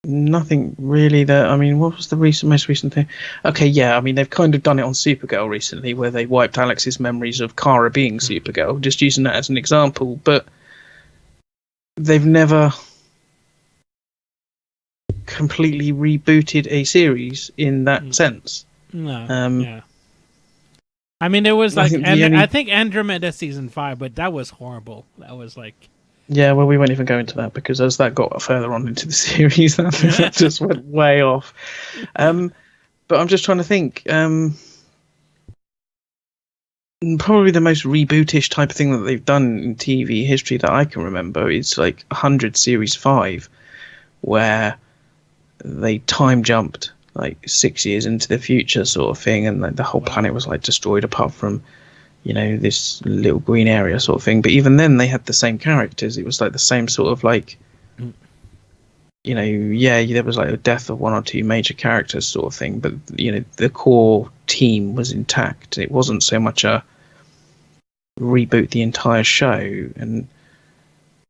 Nothing really. I mean, what was the most recent thing? Okay, yeah, I mean, they've kind of done it on Supergirl recently, where they wiped Alex's memories of Kara being Supergirl, just using that as an example. But they've never completely rebooted a series in that sense. No. Yeah. I mean, there was I like, think I think Andromeda season 5, but that was horrible. That was like, Yeah, well, we won't even go into that because as that got further on into the series, that just went way off. But I'm just trying to think. Probably the most rebootish type of thing that they've done in TV history that I can remember is like 100 Series 5, where they time jumped like 6 years into the future, sort of thing, and like the whole planet was like destroyed apart from this little green area sort of thing. But even then they had the same characters. It was like the same sort of like there was like a death of one or two major characters sort of thing, but the core team was intact. It wasn't so much a reboot the entire show. And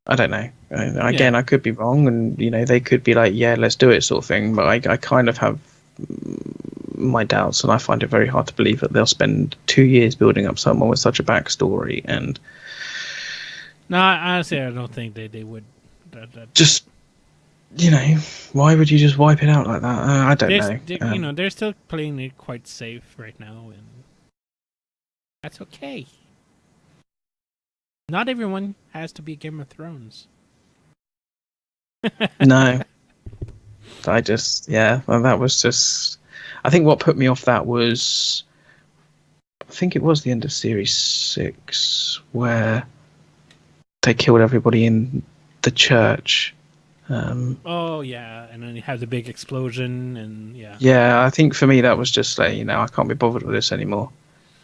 I don't know, again, I could be wrong, and they could be like, yeah, let's do it sort of thing, but I kind of have my doubts, and I find it very hard to believe that they'll spend 2 years building up someone with such a backstory. And no, honestly, I don't think they would. Just why would you just wipe it out like that? I don't know. They're still playing it quite safe right now, and that's okay. Not everyone has to be Game of Thrones. No. That was just... I think what put me off that was... I think it was the end of Series 6, where they killed everybody in the church. Oh, yeah, and then you have the big explosion, and yeah. Yeah, I think for me that was just like, I can't be bothered with this anymore.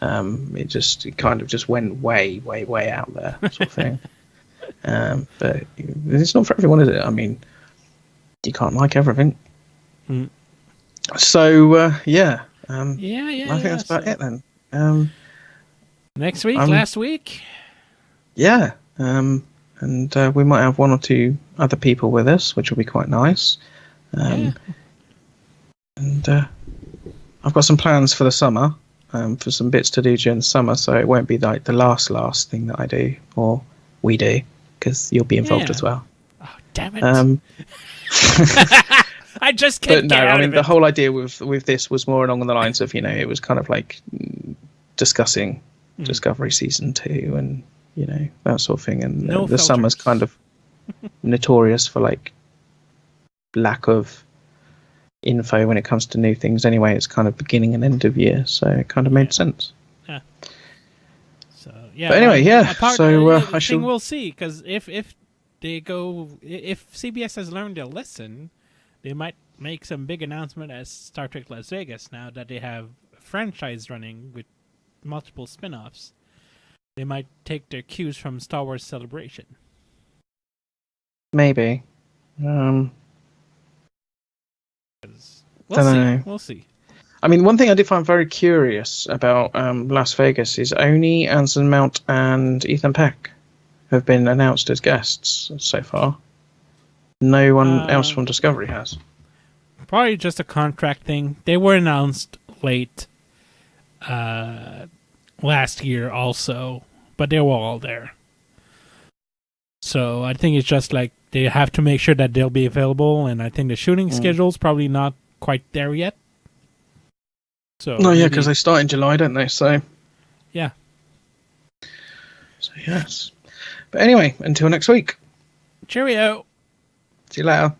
It kind of just went way, way, way out there, sort of thing. But it's not for everyone, is it? I mean, you can't like everything. So, yeah. I think that's about it then. Next week, last week? Yeah. And we might have one or two other people with us, which will be quite nice. And I've got some plans for the summer. For some bits to do during the summer, so it won't be like the last thing that I do or we do, because you'll be involved as well. Oh, damn it! I just can't. But no, I mean the whole idea with this was more along the lines of it was kind of like discussing Discovery Season 2 and that sort of thing, and the summer's kind of notorious for like lack of info when it comes to new things anyway. It's kind of beginning and end of year, so it kind of made sense. So yeah, but anyway, I think we'll see, because if CBS has learned their lesson, they might make some big announcement as Star Trek Las Vegas. Now that they have a franchise running with multiple spin-offs, they might take their cues from Star Wars Celebration. Maybe. We'll see. I mean, one thing I did find very curious about Las Vegas is only Anson Mount and Ethan Peck have been announced as guests so far. No one else from Discovery has. Probably just a contract thing. They were announced late last year also, but they were all there. So I think it's just like they have to make sure that they'll be available, and I think the shooting schedule's probably not quite there yet. So because they start in July, don't they? So yeah. So yes. But anyway, until next week. Cheerio. See you later.